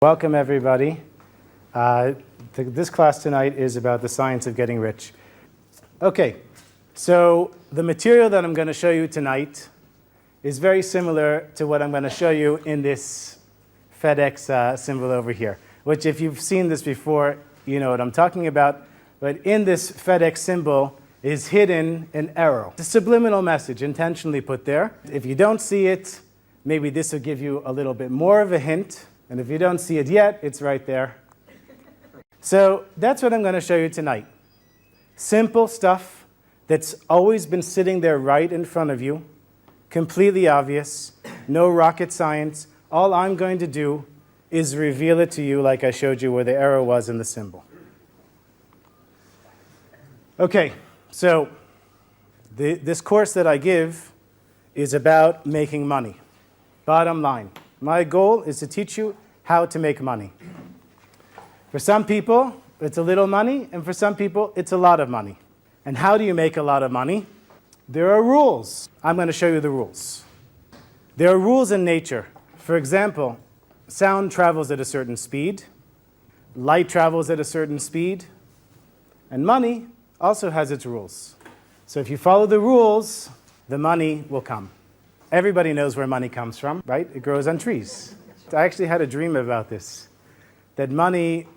Welcome, everybody. This class tonight is about the science of getting rich. Okay, so the material that I'm going to show you tonight is very similar to what I'm going to show you in this FedEx symbol over here, which if you've seen this before, you know what I'm talking about. But in this FedEx symbol is hidden an arrow. It's a subliminal message intentionally put there. If you don't see it, maybe this will give you a little bit more of a hint. And if you don't see it yet, it's right there. So that's what I'm going to show you tonight. Simple stuff that's always been sitting there right in front of you. Completely obvious. No rocket science. All I'm going to do is reveal it to you like I showed you where the arrow was in the symbol. Okay, so this course that I give is about making money. Bottom line. My goal is to teach you how to make money. For some people, it's a little money, and for some people, it's a lot of money. And how do you make a lot of money? There are rules. I'm going to show you the rules. There are rules in nature. For example, sound travels at a certain speed, light travels at a certain speed, and money also has its rules. So if you follow the rules, the money will come. Everybody knows where money comes from, right? It grows on trees. I actually had a dream about this, that money,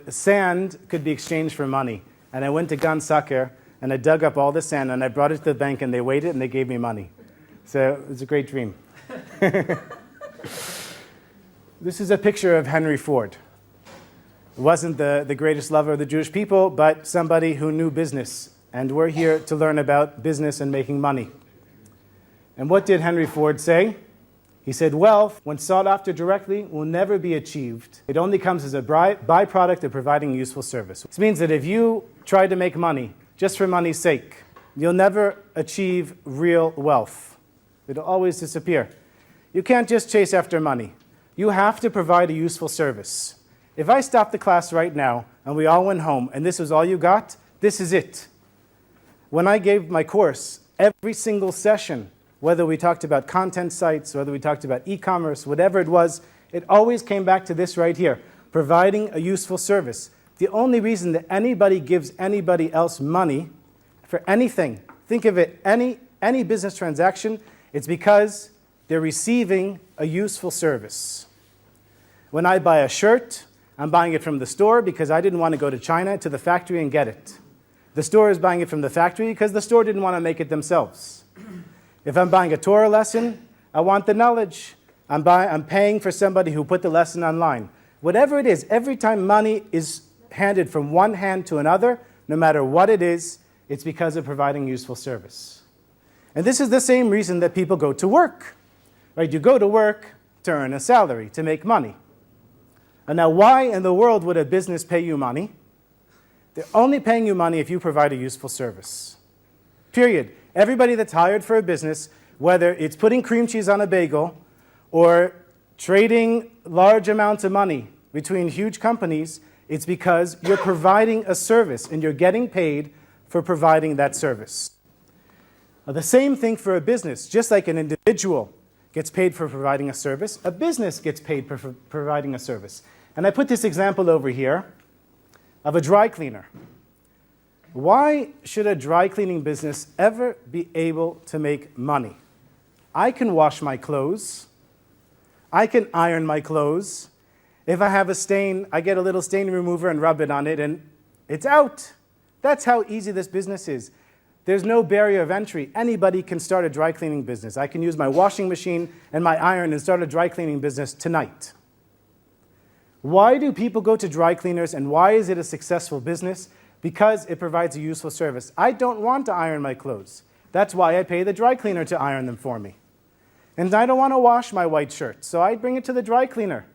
sand could be exchanged for money. And I went to Gan Saker, and I dug up all the sand, and I brought it to the bank, and they weighed it, and they gave me money. So it was a great dream. This is a picture of Henry Ford. He wasn't the greatest lover of the Jewish people, but somebody who knew business. And we're here to learn about business and making money. And what did Henry Ford say? He said, wealth, when sought after directly, will never be achieved. It only comes as a byproduct of providing useful service. This means that if you try to make money just for money's sake, you'll never achieve real wealth. It'll always disappear. You can't just chase after money. You have to provide a useful service. If I stopped the class right now and we all went home and this was all you got, this is it. When I gave my course, every single session, whether we talked about content sites, whether we talked about e-commerce, whatever it was, it always came back to this right here, providing a useful service. The only reason that anybody gives anybody else money for anything, think of it, any business transaction, it's because they're receiving a useful service. When I buy a shirt, I'm buying it from the store because I didn't want to go to China to the factory and get it. The store is buying it from the factory because the store didn't want to make it themselves. If I'm buying a Torah lesson, I want the knowledge. I'm paying for somebody who put the lesson online. Whatever it is, every time money is handed from one hand to another, no matter what it is, it's because of providing useful service. And this is the same reason that people go to work. Right? You go to work to earn a salary, to make money. And now why in the world would a business pay you money? They're only paying you money if you provide a useful service. Period. Everybody that's hired for a business, whether it's putting cream cheese on a bagel or trading large amounts of money between huge companies, it's because you're providing a service and you're getting paid for providing that service. Now, the same thing for a business. Just like an individual gets paid for providing a service, a business gets paid for providing a service. And I put this example over here of a dry cleaner. Why should a dry cleaning business ever be able to make money? I can wash my clothes. I can iron my clothes. If I have a stain, I get a little stain remover and rub it on it, and it's out. That's how easy this business is. There's no barrier of entry. Anybody can start a dry cleaning business. I can use my washing machine and my iron and start a dry cleaning business tonight. Why do people go to dry cleaners, and why is it a successful business? Because it provides a useful service. I don't want to iron my clothes. That's why I pay the dry cleaner to iron them for me. And I don't want to wash my white shirt, so I bring it to the dry cleaner.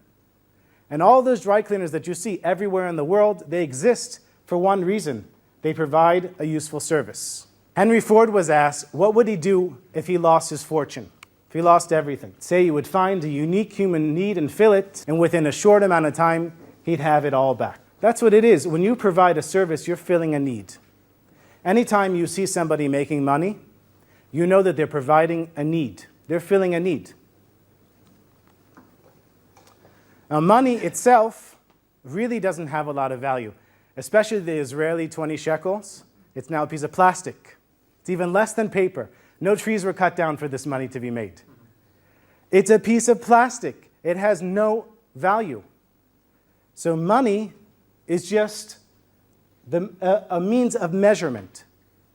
And all those dry cleaners that you see everywhere in the world, they exist for one reason. They provide a useful service. Henry Ford was asked, what would he do if he lost his fortune? If he lost everything? Say he would find a unique human need and fill it, and within a short amount of time, he'd have it all back. That's what it is. When you provide a service, you're filling a need. Anytime you see somebody making money, you know that they're providing a need. They're filling a need. Now, money itself really doesn't have a lot of value, especially the Israeli 20 shekels. It's now a piece of plastic. It's even less than paper. No trees were cut down for this money to be made. It's a piece of plastic. It has no value. So money is just a means of measurement.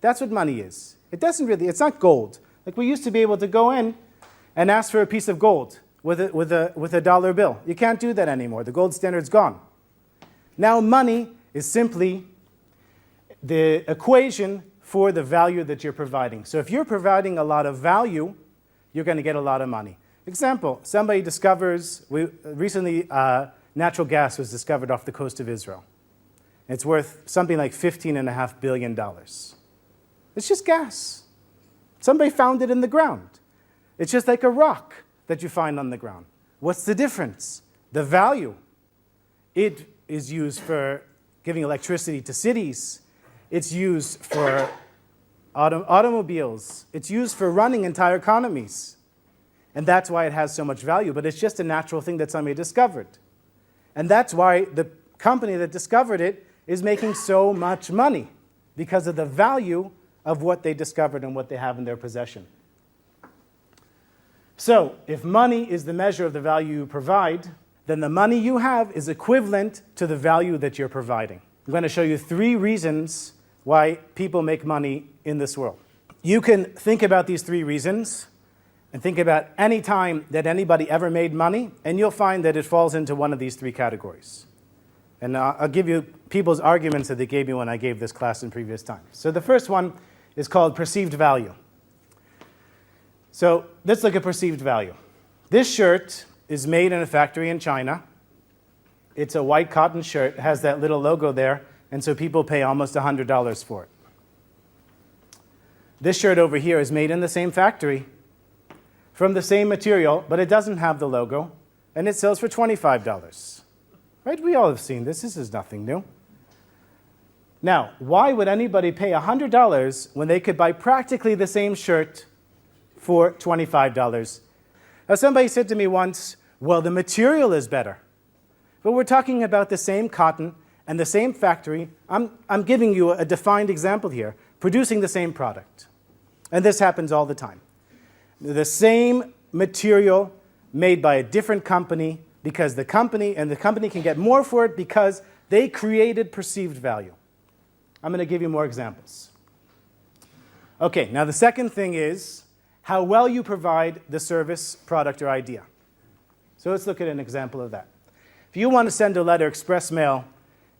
That's what money is. It's not gold. Like we used to be able to go in and ask for a piece of gold with a dollar bill. You can't do that anymore. The gold standard's gone. Now money is simply the equation for the value that you're providing. So if you're providing a lot of value, you're going to get a lot of money. Example, somebody discovers, recently natural gas was discovered off the coast of Israel. It's worth something like $15.5 billion. It's just gas. Somebody found it in the ground. It's just like a rock that you find on the ground. What's the difference? The value. It is used for giving electricity to cities. It's used for automobiles. It's used for running entire economies. And that's why it has so much value. But it's just a natural thing that somebody discovered. And that's why the company that discovered it is making so much money, because of the value of what they discovered and what they have in their possession. So, if money is the measure of the value you provide, then the money you have is equivalent to the value that you're providing. I'm going to show you 3 reasons why people make money in this world. You can think about these 3 reasons and think about any time that anybody ever made money, and you'll find that it falls into one of these 3 categories. And I'll give you people's arguments that they gave me when I gave this class in previous times. So the first one is called perceived value. So let's look at perceived value. This shirt is made in a factory in China. It's a white cotton shirt. It has that little logo there, and so people pay almost $100 for it. This shirt over here is made in the same factory from the same material, but it doesn't have the logo, and it sells for $25. Right? We all have seen this. This is nothing new. Now, why would anybody pay $100 when they could buy practically the same shirt for $25? Now, somebody said to me once, well, the material is better. But we're talking about the same cotton and the same factory. I'm giving you a defined example here, producing the same product. And this happens all the time. The same material made by a different company, because the company can get more for it because they created perceived value. I'm going to give you more examples. Okay, now the second thing is how well you provide the service, product, or idea. So let's look at an example of that. If you want to send a letter express mail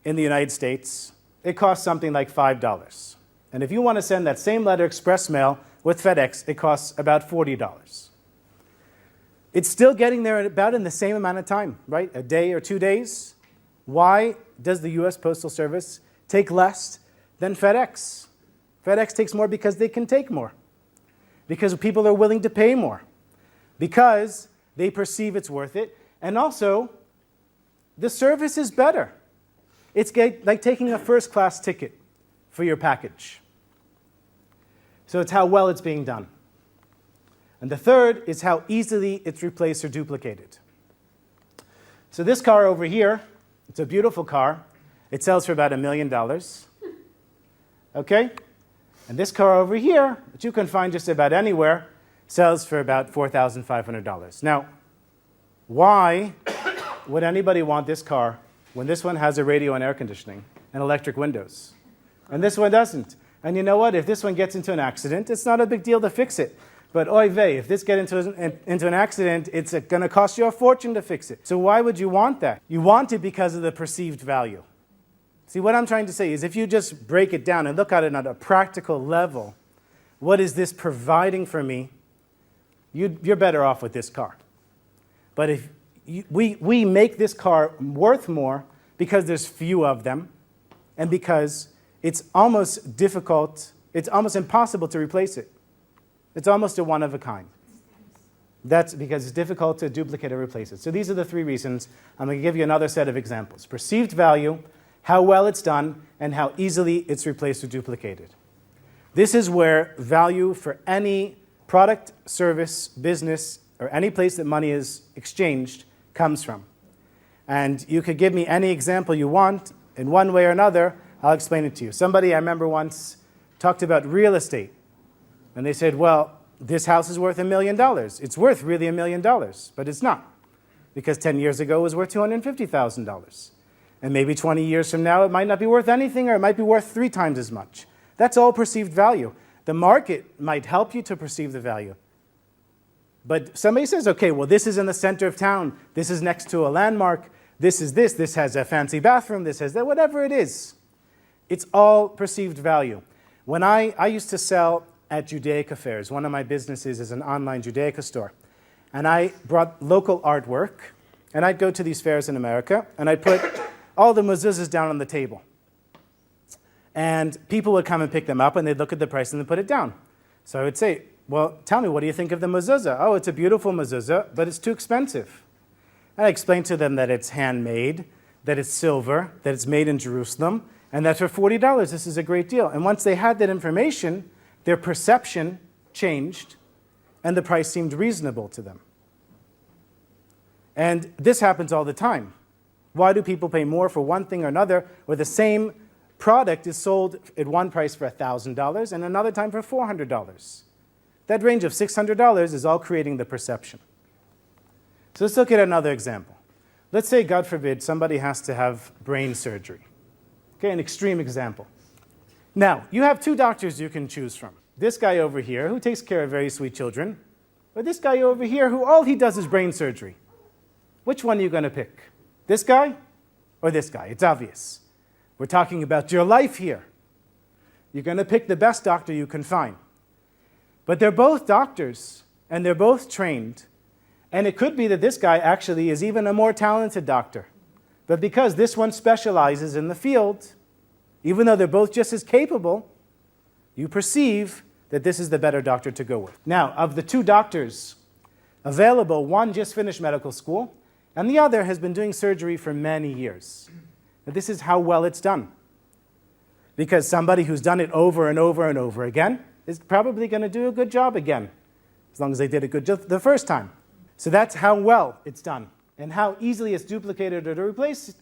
in the United States, it costs something like $5. And if you want to send that same letter express mail with FedEx, it costs about $40. It's still getting there about in the same amount of time, right? A day or 2 days. Why does the US Postal Service take less than FedEx? FedEx takes more because they can take more. Because people are willing to pay more. Because they perceive it's worth it. And also, the service is better. It's like taking a first-class ticket for your package. So it's how well it's being done. And the third is how easily it's replaced or duplicated. So this car over here, it's a beautiful car. It sells for about $1 million. Okay? And this car over here, that you can find just about anywhere, sells for about $4,500. Now, why would anybody want this car when this one has a radio and air conditioning and electric windows? And this one doesn't. And you know what? If this one gets into an accident, it's not a big deal to fix it. But oy vey, if this gets into an accident, it's going to cost you a fortune to fix it. So why would you want that? You want it because of the perceived value. See, what I'm trying to say is if you just break it down and look at it on a practical level, what is this providing for me? You're better off with this car. But if we make this car worth more because there's few of them and because it's almost impossible to replace it. It's almost a one of a kind. That's because it's difficult to duplicate or replace it. So these are the 3 reasons. I'm going to give you another set of examples. Perceived value, how well it's done, and how easily it's replaced or duplicated. This is where value for any product, service, business, or any place that money is exchanged comes from. And you could give me any example you want in one way or another, I'll explain it to you. Somebody I remember once talked about real estate. And they said, well, this house is worth $1 million. It's worth really $1 million, but it's not. Because 10 years ago it was worth $250,000. And maybe 20 years from now it might not be worth anything, or it might be worth 3 times as much. That's all perceived value. The market might help you to perceive the value. But somebody says, okay, well, this is in the center of town. This is next to a landmark. This is this. This has a fancy bathroom. This has that. Whatever it is. It's all perceived value. When I used to sell at Judaica fairs. One of my businesses is an online Judaica store. And I brought local artwork. And I'd go to these fairs in America. And I'd put all the mezuzahs down on the table. And people would come and pick them up. And they'd look at the price and then put it down. So I would say, well, tell me, what do you think of the mezuzah? Oh, it's a beautiful mezuzah, but it's too expensive. And I explained to them that it's handmade, that it's silver, that it's made in Jerusalem, and that for $40, this is a great deal. And once they had that information, their perception changed, and the price seemed reasonable to them. And this happens all the time. Why do people pay more for one thing or another, where the same product is sold at one price for $1,000 and another time for $400? That range of $600 is all creating the perception. So let's look at another example. Let's say, God forbid, somebody has to have brain surgery. Okay, an extreme example. Now, you have 2 doctors you can choose from. This guy over here, who takes care of very sweet children, or this guy over here, who all he does is brain surgery. Which one are you going to pick? This guy or this guy? It's obvious. We're talking about your life here. You're going to pick the best doctor you can find. But they're both doctors, and they're both trained. And it could be that this guy actually is even a more talented doctor. But because this one specializes in the field, even though they're both just as capable, you perceive that this is the better doctor to go with. Now, of the 2 doctors available, one just finished medical school, and the other has been doing surgery for many years. Now, this is how well it's done. Because somebody who's done it over and over and over again is probably going to do a good job again, as long as they did a good job the first time. So that's how well it's done, and how easily it's duplicated or replaced.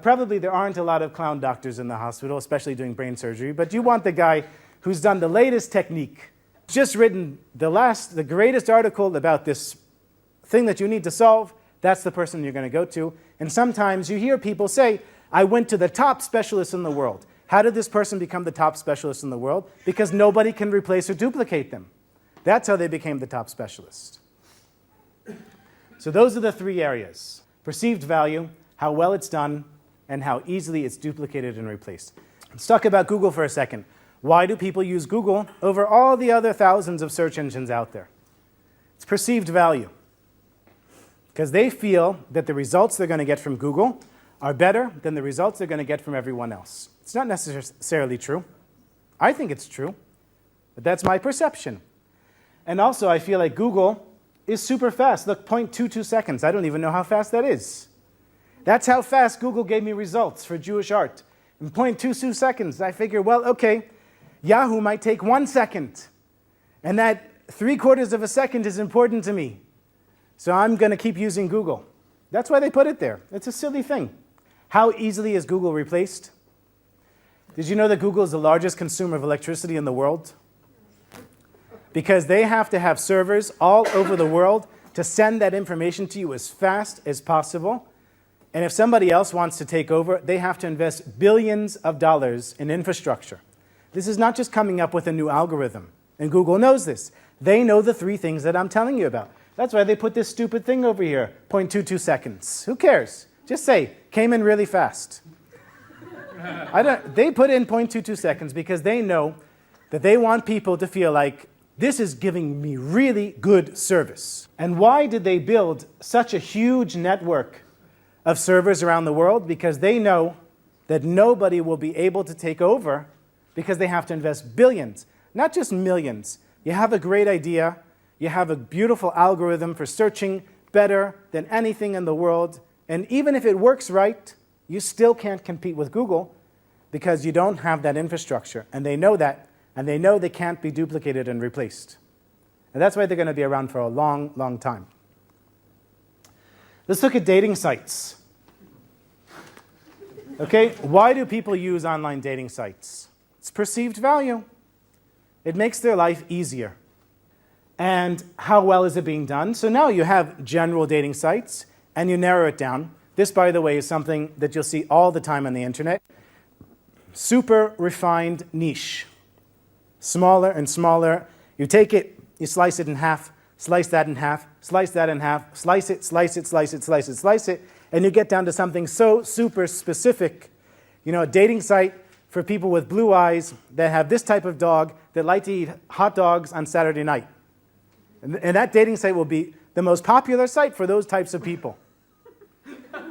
Probably there aren't a lot of clown doctors in the hospital, especially doing brain surgery, but you want the guy who's done the latest technique, just written the greatest article about this thing that you need to solve. That's the person you're going to go to. And sometimes you hear people say, I went to the top specialist in the world. How did this person become the top specialist in the world? Because nobody can replace or duplicate them. That's how they became the top specialist. So those are the 3 areas: perceived value, how well it's done, and how easily it's duplicated and replaced. Let's talk about Google for a second. Why do people use Google over all the other thousands of search engines out there? It's perceived value. Because they feel that the results they're going to get from Google are better than the results they're going to get from everyone else. It's not necessarily true. I think it's true, but that's my perception. And also, I feel like Google is super fast. Look, 0.22 seconds. I don't even know how fast that is. That's how fast Google gave me results for Jewish art. In 0.22 seconds, I figure, well, okay, Yahoo might take 1 second, and that 3/4 of a second is important to me. So I'm going to keep using Google. That's why they put it there. It's a silly thing. How easily is Google replaced? Did you know that Google is the largest consumer of electricity in the world? Because they have to have servers all over the world to send that information to you as fast as possible. And if somebody else wants to take over, they have to invest billions of dollars in infrastructure. This is not just coming up with a new algorithm. And Google knows this. They know the 3 things that I'm telling you about. That's why they put this stupid thing over here, 0.22 seconds. Who cares? Just say, came in really fast. They put in 0.22 seconds because they know that they want people to feel like, this is giving me really good service. And why did they build such a huge network of servers around the world? Because they know that nobody will be able to take over because they have to invest billions, not just millions. You have a great idea. You have a beautiful algorithm for searching better than anything in the world. And even if it works right, you still can't compete with Google because you don't have that infrastructure. And they know that. And they know they can't be duplicated and replaced. And that's why they're going to be around for a long, long time. Let's look at dating sites. Okay, why do people use online dating sites? It's perceived value. It makes their life easier. And how well is it being done? So now you have general dating sites, and you narrow it down. This, by the way, is something that you'll see all the time on the internet. Super refined niche. Smaller and smaller. You take it, you slice it in half, slice that in half, slice that in half, slice it, slice it, slice it, slice it, slice it, and you get down to something so super specific. You know, a dating site for people with blue eyes that have this type of dog that like to eat hot dogs on Saturday night. And that dating site will be the most popular site for those types of people.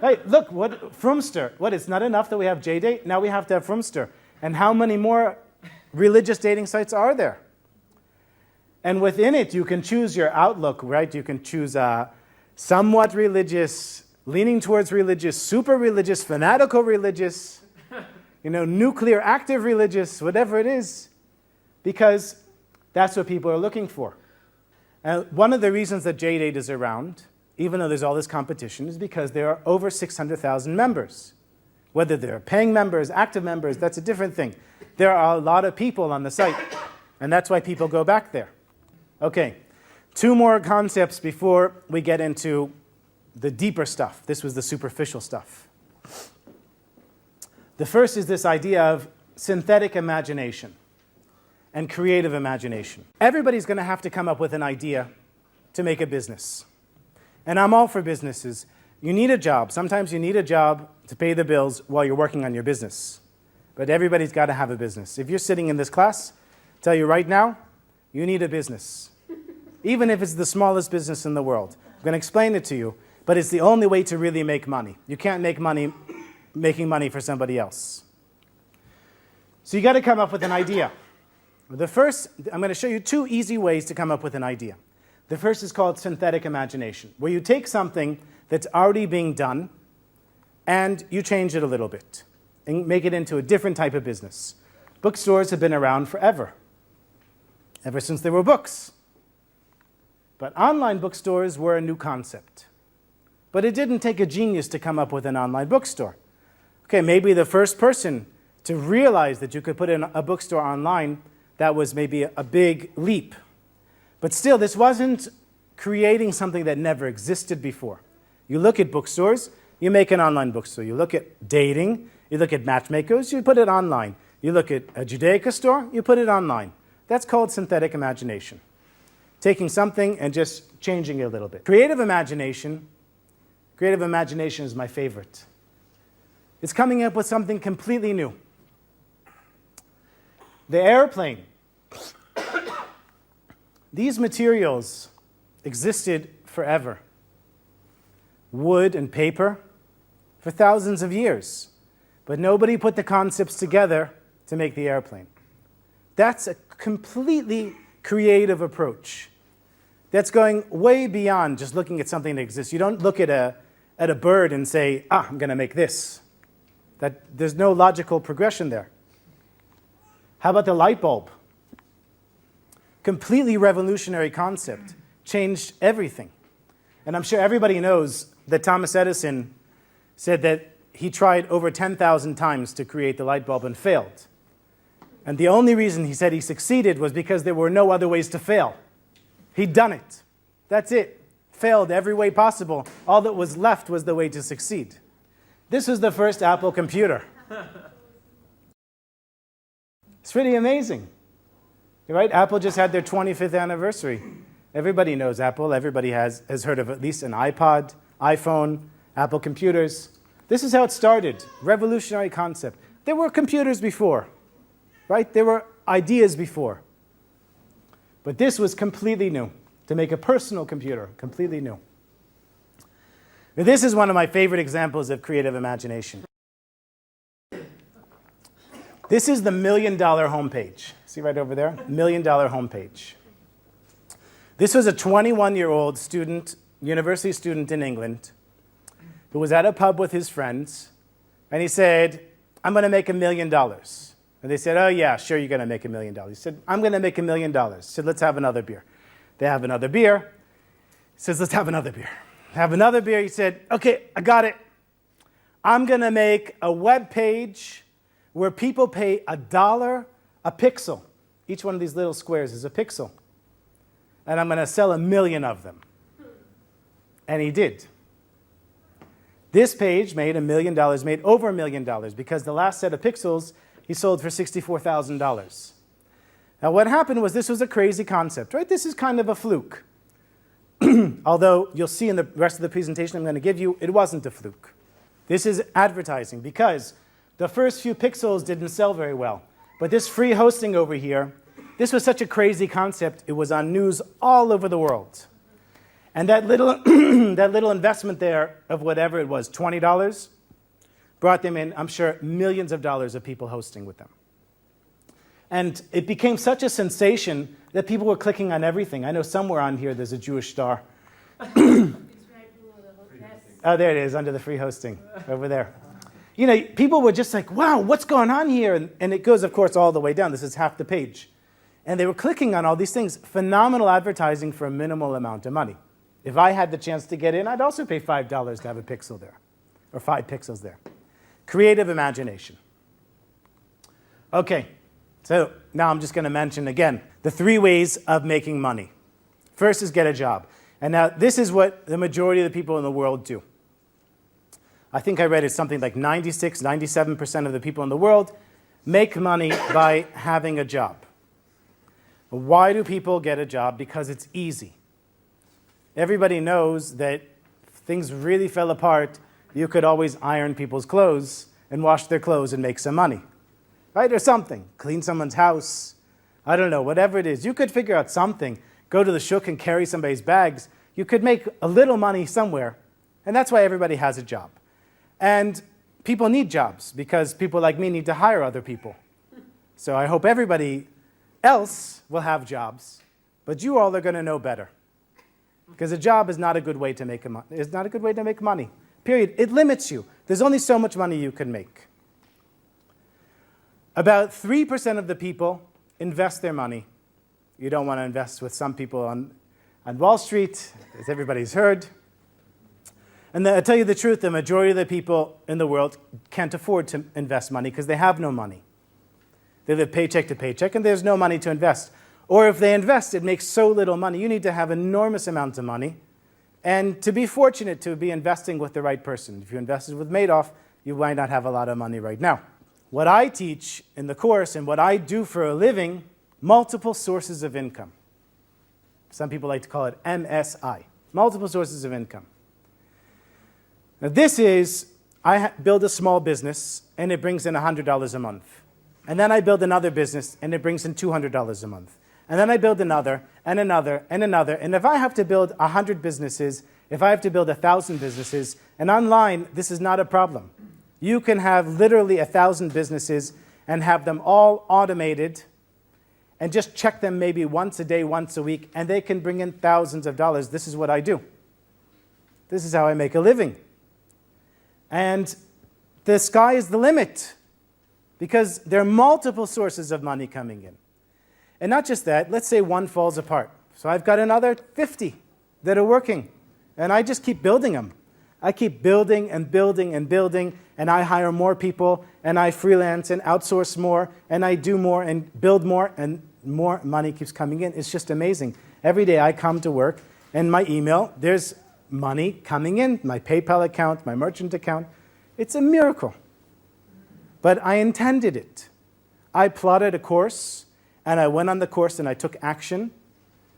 Hey, look, what Frumster. What, it's not enough that we have JDate? Now we have to have Frumster. And how many more religious dating sites are there? And within it, you can choose your outlook, right? You can choose somewhat religious, leaning towards religious, super religious, fanatical religious, nuclear active religious, whatever it is, because that's what people are looking for. And one of the reasons that JDate is around, even though there's all this competition, is because there are over 600,000 members. Whether they're paying members, active members, that's a different thing. There are a lot of people on the site, and that's why people go back there. Okay, 2 more concepts before we get into the deeper stuff. This was the superficial stuff. The first is this idea of synthetic imagination and creative imagination. Everybody's going to have to come up with an idea to make a business. And I'm all for businesses. You need a job. Sometimes you need a job to pay the bills while you're working on your business. But everybody's got to have a business. If you're sitting in this class, I'll tell you right now, you need a business. Even if it's the smallest business in the world. I'm going to explain it to you, but it's the only way to really make money. You can't make money making money for somebody else. So you got to come up with an idea. The first, I'm going to show you 2 easy ways to come up with an idea. The first is called synthetic imagination, where you take something that's already being done and you change it a little bit and make it into a different type of business. Bookstores have been around forever, ever since there were books. But online bookstores were a new concept. But it didn't take a genius to come up with an online bookstore. Okay, maybe the first person to realize that you could put in a bookstore online, that was maybe a big leap. But still, this wasn't creating something that never existed before. You look at bookstores, you make an online bookstore. You look at dating, you look at matchmakers, you put it online. You look at a Judaica store, you put it online. That's called synthetic imagination. Taking something and just changing it a little bit. Creative imagination is my favorite. It's coming up with something completely new. The airplane. These materials existed forever. Wood and paper for thousands of years. But nobody put the concepts together to make the airplane. That's a completely creative approach. That's going way beyond just looking at something that exists. You don't look at a bird and say, I'm going to make this. There's no logical progression there. How about the light bulb? Completely revolutionary concept. Changed everything. And I'm sure everybody knows that Thomas Edison said that he tried over 10,000 times to create the light bulb and failed. And the only reason he said he succeeded was because there were no other ways to fail. He'd done it. That's it. Failed every way possible. All that was left was the way to succeed. This was the first Apple computer. It's pretty amazing. Right? Apple just had their 25th anniversary. Everybody knows Apple. Everybody has heard of at least an iPod, iPhone, Apple computers. This is how it started. Revolutionary concept. There were computers before. Right? There were ideas before. But this was completely new. To make a personal computer, completely new. Now, this is one of my favorite examples of creative imagination. This is the $1 million homepage. See right over there? $1 million homepage. This was a 21-year-old student, university student in England, who was at a pub with his friends, and he said, I'm going to make $1 million. And they said, oh yeah, sure, you're going to make $1 million. He said, I'm going to make $1 million. He said, let's have another beer. They have another beer. He says, let's have another beer. Have another beer. He said, okay, I got it. I'm going to make a web page where people pay $1 a pixel. Each one of these little squares is a pixel. And I'm going to sell 1 million of them. And he did. This page made $1 million, made over $1 million, because the last set of pixels he sold for $64,000. Now what happened was, this was a crazy concept, right? This is kind of a fluke. Although you'll see in the rest of the presentation I'm going to give you, it wasn't a fluke. This is advertising, because the first few pixels didn't sell very well. But this free hosting over here, this was such a crazy concept, it was on news all over the world. And that little, that little investment there of whatever it was, $20, brought them in, I'm sure, millions of dollars of people hosting with them. And it became such a sensation that people were clicking on everything. I know somewhere on here there's a Jewish star. Oh, there it is, under the free hosting, over there. You know, people were just like, wow, what's going on here? And it goes, of course, all the way down. This is half the page. And they were clicking on all these things. Phenomenal advertising for a minimal amount of money. If I had the chance to get in, I'd also pay $5 to have a pixel there, or 5 pixels there. Creative imagination. Okay, so now I'm just going to mention again the 3 ways of making money. First is get a job. And now this is what the majority of the people in the world do. I think I read it's something like 96, 97% of the people in the world make money by having a job. Why do people get a job? Because it's easy. Everybody knows that if things really fell apart, you could always iron people's clothes and wash their clothes and make some money. Right? Or something. Clean someone's house. I don't know, whatever it is. You could figure out something. Go to the shuk and carry somebody's bags. You could make a little money somewhere. And that's why everybody has a job. And people need jobs because people like me need to hire other people. So I hope everybody else will have jobs, but you all are going to know better. Because a job is not a good way to make money. Period. It limits you. There's only so much money you can make. About 3% of the people invest their money. You don't want to invest with some people on Wall Street, as everybody's heard. And I'll tell you the truth, the majority of the people in the world can't afford to invest money because they have no money. They live paycheck to paycheck, and there's no money to invest. Or if they invest, it makes so little money. You need to have enormous amounts of money. And to be fortunate to be investing with the right person. If you invested with Madoff, you might not have a lot of money right now. What I teach in the course and what I do for a living, multiple sources of income. Some people like to call it MSI, multiple sources of income. Now this is, I build a small business and it brings in $100 a month. And then I build another business and it brings in $200 a month. And then I build another, and another, and another. And if I have to build 100 businesses, if I have to build 1,000 businesses, and online, this is not a problem. You can have literally 1,000 businesses and have them all automated and just check them maybe once a day, once a week, and they can bring in thousands of dollars. This is what I do. This is how I make a living. And the sky is the limit because there are multiple sources of money coming in. And not just that, let's say one falls apart. So I've got another 50 that are working, and I just keep building them. I keep building and building and building, and I hire more people, and I freelance and outsource more, and I do more and build more, and more money keeps coming in. It's just amazing. Every day I come to work, and my email, there's money coming in, my PayPal account, my merchant account. It's a miracle. But I intended it. I plotted a course, and I went on the course, and I took action,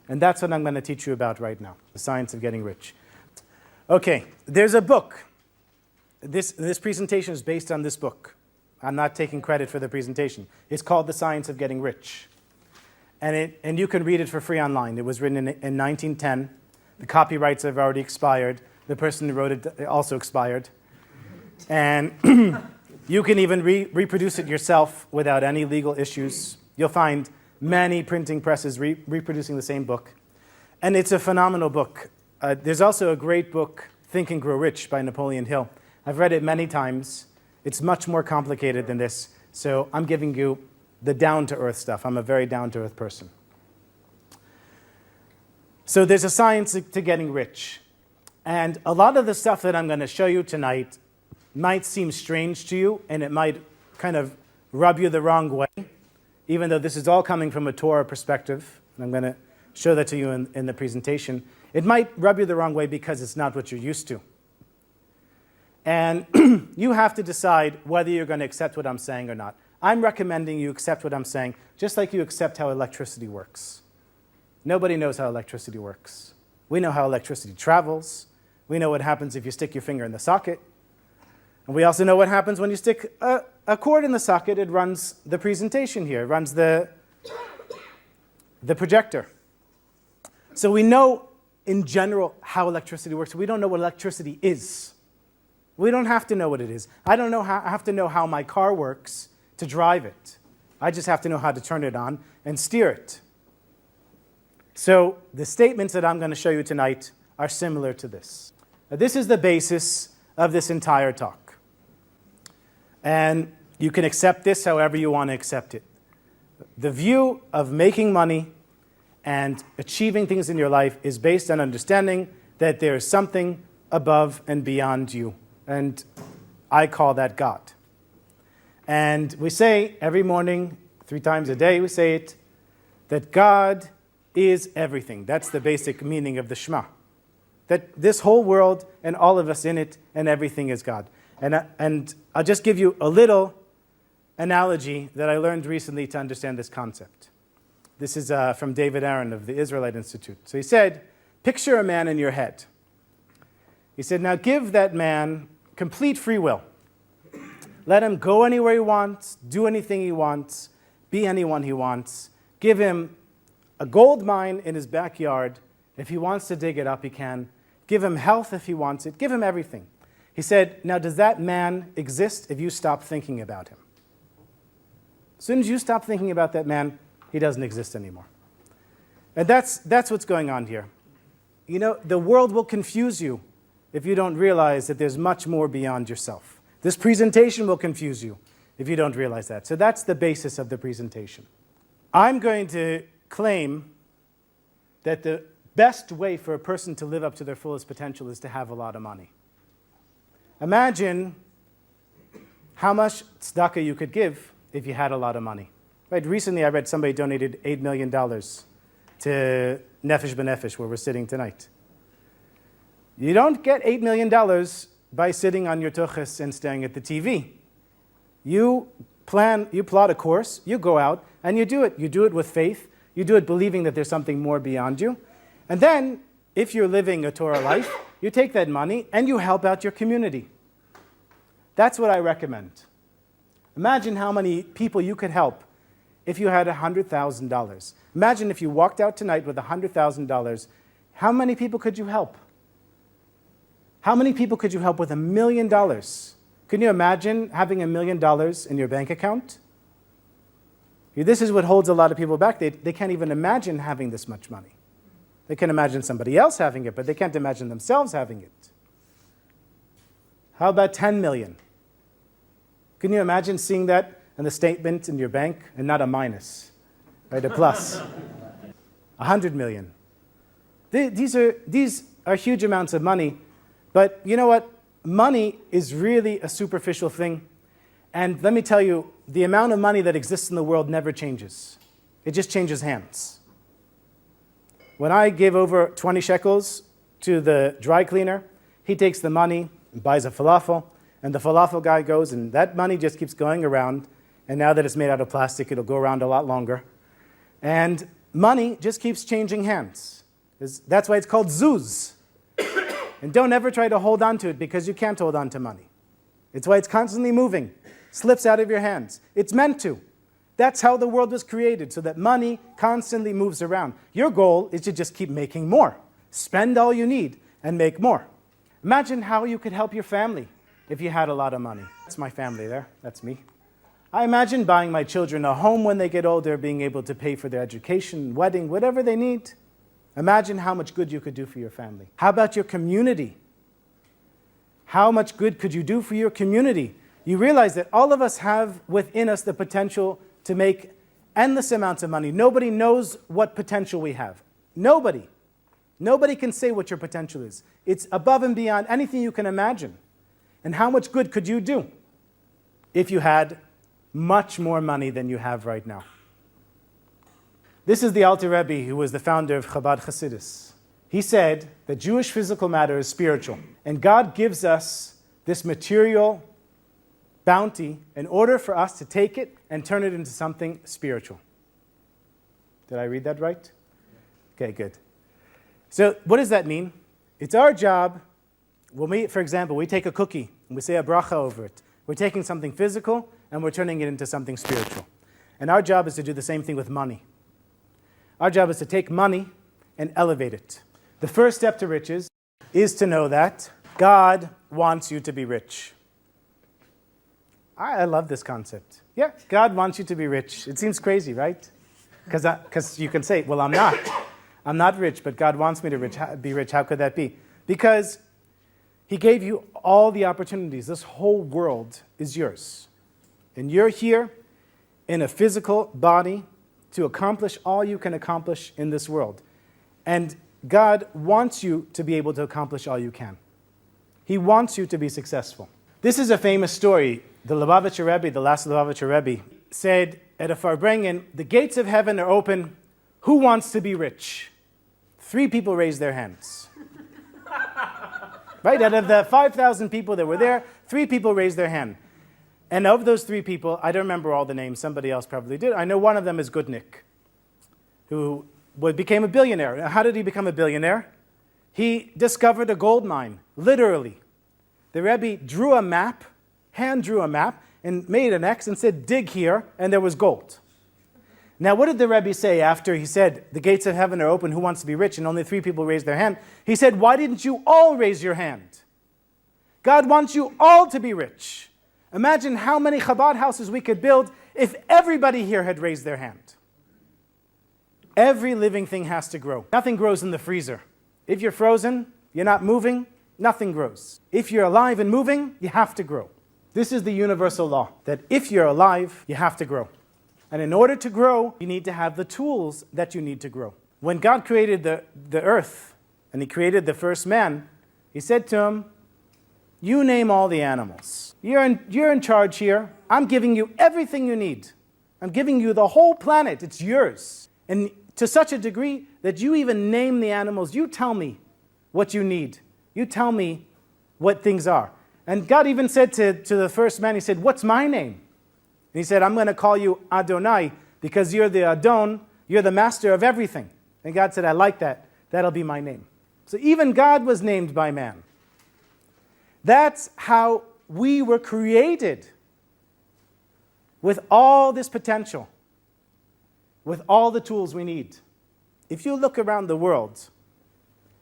and that's what I'm going to teach you about right now, The Science of Getting Rich. Okay, there's a book. This presentation is based on this book. I'm not taking credit for the presentation. It's called The Science of Getting Rich. And you can read it for free online. It was written in 1910. The copyrights have already expired. The person who wrote it also expired. And you can even reproduce it yourself without any legal issues. You'll find many printing presses reproducing the same book. And it's a phenomenal book. There's also a great book, Think and Grow Rich by Napoleon Hill. I've read it many times. It's much more complicated than this. So I'm giving you the down-to-earth stuff. I'm a very down-to-earth person. So there's a science to getting rich. And a lot of the stuff that I'm going to show you tonight, might seem strange to you, and it might kind of rub you the wrong way, even though this is all coming from a Torah perspective, and I'm going to show that to you in the presentation. It might rub you the wrong way because it's not what you're used to. And you have to decide whether you're going to accept what I'm saying or not. I'm recommending you accept what I'm saying, just like you accept how electricity works. Nobody knows how electricity works. We know how electricity travels. We know what happens if you stick your finger in the socket. And we also know what happens when you stick a cord in the socket. It runs the presentation here. It runs the projector. So we know in general how electricity works. We don't know what electricity is. We don't have to know what it is. I don't have to know how my car works to drive it. I just have to know how to turn it on and steer it. So the statements that I'm going to show you tonight are similar to this. Now, this is the basis of this entire talk. And you can accept this however you want to accept it. The view of making money and achieving things in your life is based on understanding that there is something above and beyond you. And I call that God. And we say every morning, 3 times a day, we say it, that God is everything. That's the basic meaning of the Shema. That this whole world and all of us in it and everything is God. And I'll just give you a little analogy that I learned recently to understand this concept. This is from David Aaron of the Israelite Institute. So he said, picture a man in your head. He said, now give that man complete free will. Let him go anywhere he wants, do anything he wants, be anyone he wants. Give him a gold mine in his backyard. If he wants to dig it up, he can. Give him health if he wants it. Give him everything. He said, now does that man exist if you stop thinking about him? As soon as you stop thinking about that man, he doesn't exist anymore. And that's what's going on here. You know, the world will confuse you if you don't realize that there's much more beyond yourself. This presentation will confuse you if you don't realize that. So that's the basis of the presentation. I'm going to claim that the best way for a person to live up to their fullest potential is to have a lot of money. Imagine how much tzedakah you could give if you had a lot of money. Right? Recently I read somebody donated $8 million to Nefesh B'Nefesh, where we're sitting tonight. You don't get $8 million by sitting on your tuchus and staring at the TV. You plot a course, you go out, and you do it. You do it with faith. You do it believing that there's something more beyond you. And then, if you're living a Torah life, you take that money and you help out your community. That's what I recommend. Imagine how many people you could help if you had $100,000. Imagine if you walked out tonight with $100,000. How many people could you help? How many people could you help with $1 million? Can you imagine having $1 million in your bank account? This is what holds a lot of people back. They can't even imagine having this much money. They can imagine somebody else having it, but they can't imagine themselves having it. How about 10 million? Can you imagine seeing that in the statement in your bank and not a minus, right? A plus. 100 million. These are huge amounts of money, but you know what? Money is really a superficial thing. And let me tell you, the amount of money that exists in the world never changes. It just changes hands. When I give over 20 shekels to the dry cleaner, he takes the money and buys a falafel, and the falafel guy goes, and that money just keeps going around, and now that it's made out of plastic, it'll go around a lot longer. And money just keeps changing hands. That's why it's called zuz. And don't ever try to hold on to it, because you can't hold on to money. It's why it's constantly moving, slips out of your hands. It's meant to. That's how the world was created, so that money constantly moves around. Your goal is to just keep making more. Spend all you need and make more. Imagine how you could help your family if you had a lot of money. That's my family there. That's me. I imagine buying my children a home when they get older, being able to pay for their education, wedding, whatever they need. Imagine how much good you could do for your family. How about your community? How much good could you do for your community? You realize that all of us have within us the potential to make endless amounts of money. Nobody knows what potential we have. Nobody. Nobody can say what your potential is. It's above and beyond anything you can imagine. And how much good could you do if you had much more money than you have right now? This is the Alter Rebbe, who was the founder of Chabad Hasidus. He said that Jewish physical matter is spiritual, and God gives us this material bounty in order for us to take it and turn it into something spiritual. Did I read that right? Okay, good. So what does that mean? It's our job, when we, for example, we take a cookie and we say a bracha over it. We're taking something physical and we're turning it into something spiritual. And our job is to do the same thing with money. Our job is to take money and elevate it. The first step to riches is to know that God wants you to be rich. I love this concept. Yeah, God wants you to be rich. It seems crazy, right? Because you can say, well, I'm not. I'm not rich, but God wants me to be rich. How could that be? Because He gave you all the opportunities. This whole world is yours. And you're here in a physical body to accomplish all you can accomplish in this world. And God wants you to be able to accomplish all you can. He wants you to be successful. This is a famous story. The Lubavitcher Rebbe, the last Lubavitcher Rebbe, said at a Farbrengen, the gates of heaven are open. Who wants to be rich? 3 people raised their hands. Right? Out of the 5,000 people that were there, 3 people raised their hand. And of those 3 people, I don't remember all the names, somebody else probably did. I know one of them is Goodnick, who became a billionaire. How did he become a billionaire? He discovered a gold mine, literally. The Rebbe drew a map, hand drew a map, and made an X and said, dig here, and there was gold. Now, what did the Rebbe say after he said, the gates of heaven are open, who wants to be rich? And only 3 people raised their hand. He said, why didn't you all raise your hand? God wants you all to be rich. Imagine how many Chabad houses we could build if everybody here had raised their hand. Every living thing has to grow. Nothing grows in the freezer. If you're frozen, you're not moving, nothing grows. If you're alive and moving, you have to grow. This is the universal law, that if you're alive, you have to grow. And in order to grow, you need to have the tools that you need to grow. When God created the earth, and He created the first man, He said to him, you name all the animals. You're in charge here. I'm giving you everything you need. I'm giving you the whole planet. It's yours. And to such a degree that you even name the animals. You tell me what you need. You tell me what things are. And God even said to the first man, He said, what's my name? And He said, I'm going to call you Adonai because you're the Adon, you're the master of everything. And God said, I like that. That'll be my name. So even God was named by man. That's how we were created, with all this potential, with all the tools we need. If you look around the world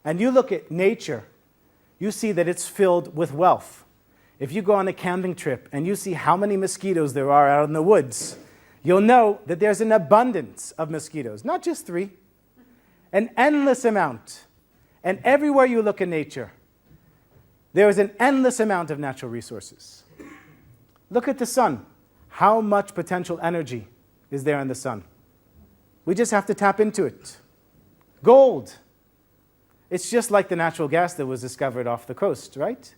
and you look at nature, you see that it's filled with wealth. If you go on a camping trip and you see how many mosquitoes there are out in the woods, you'll know that there's an abundance of mosquitoes, not just 3, an endless amount. And everywhere you look in nature, there is an endless amount of natural resources. Look at the sun. How much potential energy is there in the sun? We just have to tap into it. Gold. It's just like the natural gas that was discovered off the coast, right?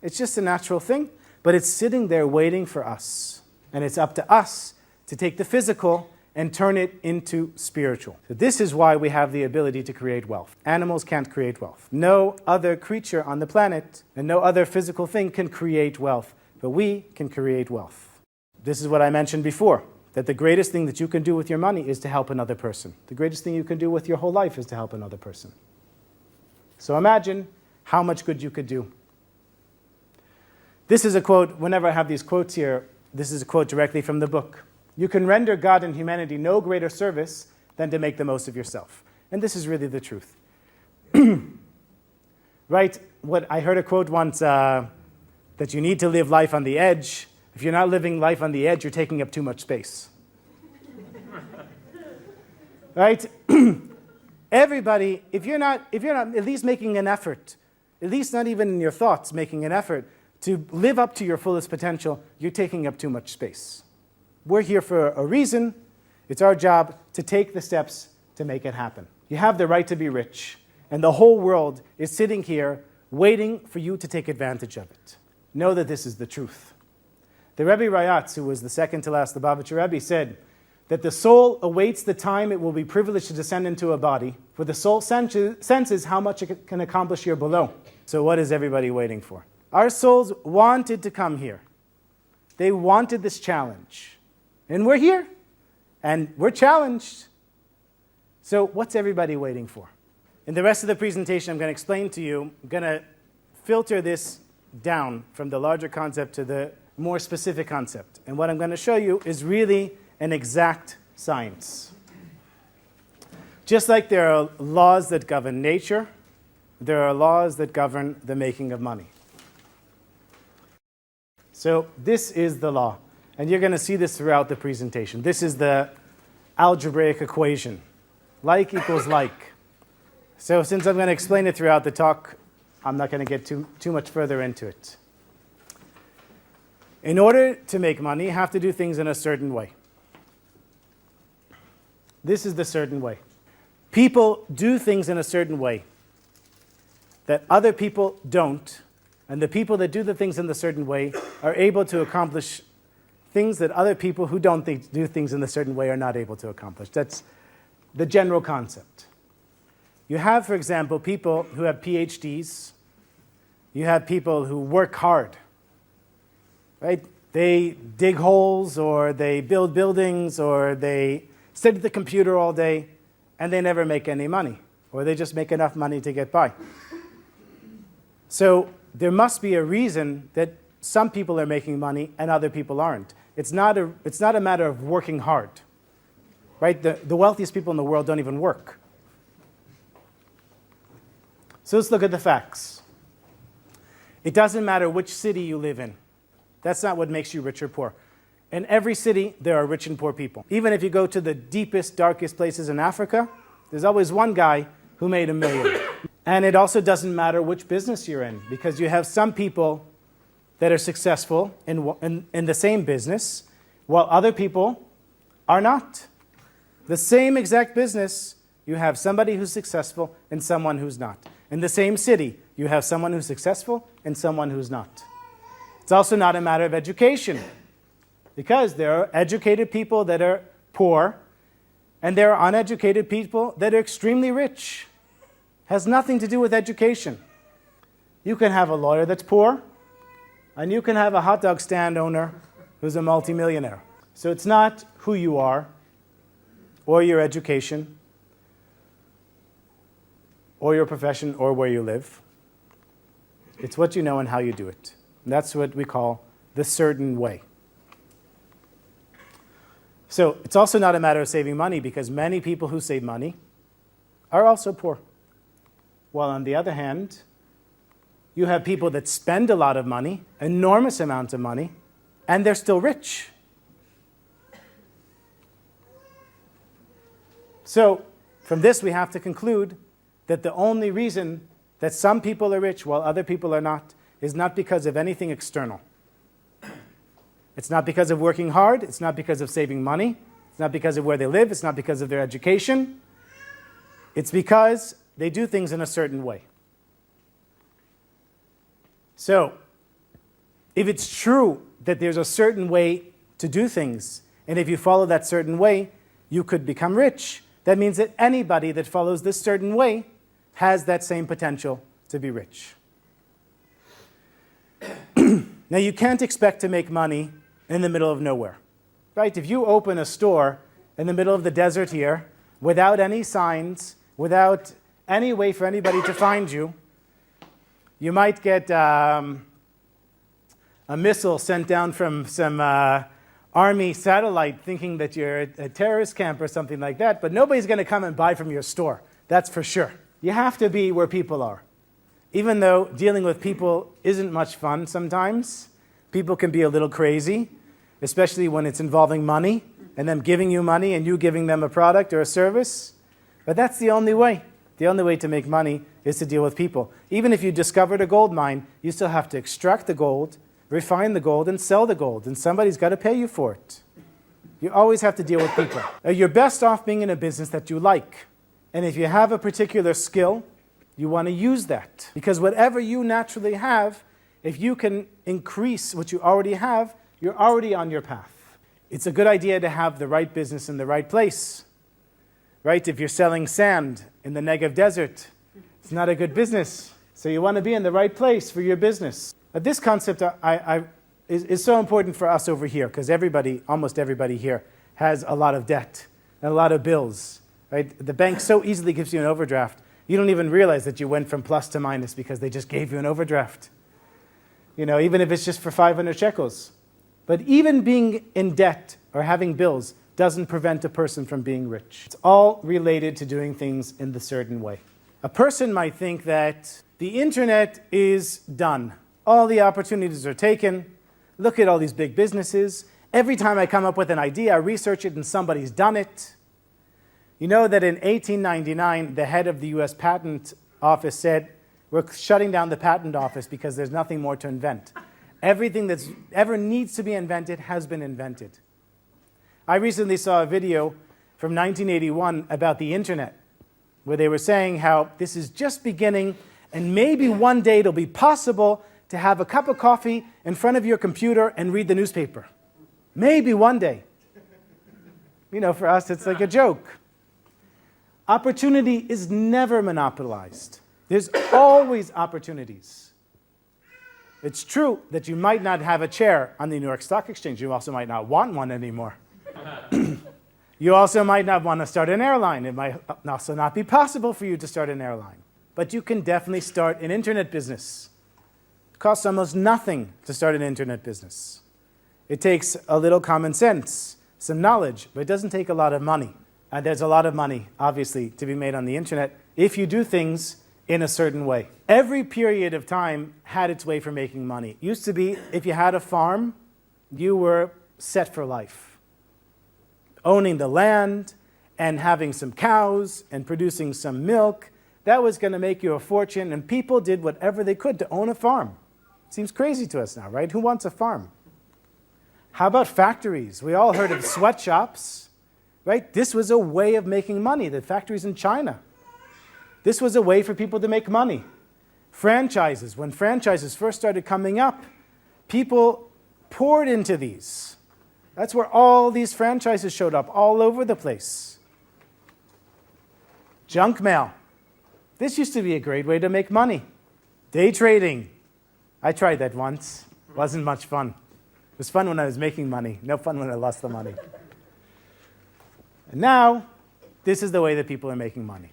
It's just a natural thing, but it's sitting there waiting for us. And it's up to us to take the physical and turn it into spiritual. So this is why we have the ability to create wealth. Animals can't create wealth. No other creature on the planet and no other physical thing can create wealth, but we can create wealth. This is what I mentioned before, that the greatest thing that you can do with your money is to help another person. The greatest thing you can do with your whole life is to help another person. So imagine how much good you could do. This is a quote, whenever I have these quotes here, this is a quote directly from the book. You can render God and humanity no greater service than to make the most of yourself. And this is really the truth. Right? What I heard a quote once, that you need to live life on the edge. If you're not living life on the edge, you're taking up too much space. Right? Everybody, if you're not at least making an effort, at least not even in your thoughts making an effort to live up to your fullest potential, you're taking up too much space. We're here for a reason. It's our job to take the steps to make it happen. You have the right to be rich, and the whole world is sitting here waiting for you to take advantage of it. know that this is the truth. The Rebbe Rayatz, who was the second to last Lubavitcher Rebbe, said that the soul awaits the time it will be privileged to descend into a body, for the soul senses how much it can accomplish here below. So what is everybody waiting for? Our souls wanted to come here. They wanted this challenge. And we're here. And we're challenged. So what's everybody waiting for? In the rest of the presentation, I'm going to explain to you, I'm going to filter this down from the larger concept to the more specific concept. And what I'm going to show you is really an exact science. Just like there are laws that govern nature, there are laws that govern the making of money. So this is the law. And you're going to see this throughout the presentation. This is the algebraic equation. Like equals like. So since I'm going to explain it throughout the talk, I'm not going to get too much further into it. In order to make money, you have to do things in a certain way. This is the certain way. People do things in a certain way that other people don't, and the people that do the things in the certain way are able to accomplish things that other people who don't do things in a certain way are not able to accomplish. That's the general concept. You have, for example, people who have PhDs. You have people who work hard, right? They dig holes, or they build buildings, or they sit at the computer all day, and they never make any money, or they just make enough money to get by. So there must be a reason that some people are making money and other people aren't. It's not a matter of working hard, right? The wealthiest people in the world don't even work. So let's look at the facts. It doesn't matter which city you live in. That's not what makes you rich or poor. In every city, there are rich and poor people. Even if you go to the deepest, darkest places in Africa, there's always one guy who made $1 million. And it also doesn't matter which business you're in, because you have some people that are successful in the same business, while other people are not. The same exact business, you have somebody who's successful and someone who's not. In the same city, you have someone who's successful and someone who's not. It's also not a matter of education, because there are educated people that are poor, and there are uneducated people that are extremely rich. Has nothing to do with education. You can have a lawyer that's poor, and you can have a hot dog stand owner who's a multimillionaire. So it's not who you are, or your education, or your profession, or where you live. It's what you know and how you do it. And that's what we call the certain way. So it's also not a matter of saving money, because many people who save money are also poor. While on the other hand, you have people that spend a lot of money, enormous amounts of money, and they're still rich. So from this, we have to conclude that the only reason that some people are rich while other people are not is not because of anything external. It's not because of working hard. It's not because of saving money. It's not because of where they live. It's not because of their education. It's because they do things in a certain way. So, if it's true that there's a certain way to do things, and if you follow that certain way, you could become rich, that means that anybody that follows this certain way has that same potential to be rich. Now, you can't expect to make money in the middle of nowhere, right? If you open a store in the middle of the desert here, without any signs, without any way for anybody to find you, you might get a missile sent down from some army satellite thinking that you're a terrorist camp or something like that, but nobody's going to come and buy from your store. That's for sure. You have to be where people are. Even though dealing with people isn't much fun sometimes, people can be a little crazy, especially when it's involving money, and them giving you money and you giving them a product or a service. But that's the only way. The only way to make money is to deal with people. Even if you discovered a gold mine, you still have to extract the gold, refine the gold, and sell the gold. And somebody's got to pay you for it. You always have to deal with people. You're best off being in a business that you like. And if you have a particular skill, you want to use that. Because whatever you naturally have If you can increase what you already have, you're already on your path. It's a good idea to have the right business in the right place. Right? If you're selling sand in the Negev desert, it's not a good business. So you want to be in the right place for your business. This concept is so important for us over here because almost everybody here has a lot of debt and a lot of bills. Right? The bank so easily gives you an overdraft. You don't even realize that you went from plus to minus because they just gave you an overdraft. Even if it's just for 500 shekels. But even being in debt or having bills doesn't prevent a person from being rich. It's all related to doing things in the certain way. A person might think that the internet is done. All the opportunities are taken. Look at all these big businesses. Every time I come up with an idea, I research it and somebody's done it. You know that in 1899, the head of the US Patent Office said, we're shutting down the patent office because there's nothing more to invent. Everything that's ever needs to be invented has been invented. I recently saw a video from 1981 about the internet, where they were saying how this is just beginning, and maybe one day it'll be possible to have a cup of coffee in front of your computer and read the newspaper. Maybe one day. For us, it's like a joke. Opportunity is never monopolized. There's always opportunities. It's true that you might not have a chair on the New York Stock Exchange. You also might not want one anymore. You also might not want to start an airline. It might also not be possible for you to start an airline. But you can definitely start an internet business. It costs almost nothing to start an internet business. It takes a little common sense, some knowledge, but it doesn't take a lot of money. And there's a lot of money, obviously, to be made on the internet if you do things in a certain way. Every period of time had its way for making money. It used to be, if you had a farm, you were set for life. Owning the land and having some cows and producing some milk, that was going to make you a fortune, and people did whatever they could to own a farm. Seems crazy to us now, right? Who wants a farm? How about factories? We all heard of sweatshops, right? This was a way of making money, the factories in China. This was a way for people to make money. Franchises, when franchises first started coming up, people poured into these. That's where all these franchises showed up, all over the place. Junk mail. This used to be a great way to make money. Day trading. I tried that once. Wasn't much fun. It was fun when I was making money. No fun when I lost the money. And now, this is the way that people are making money.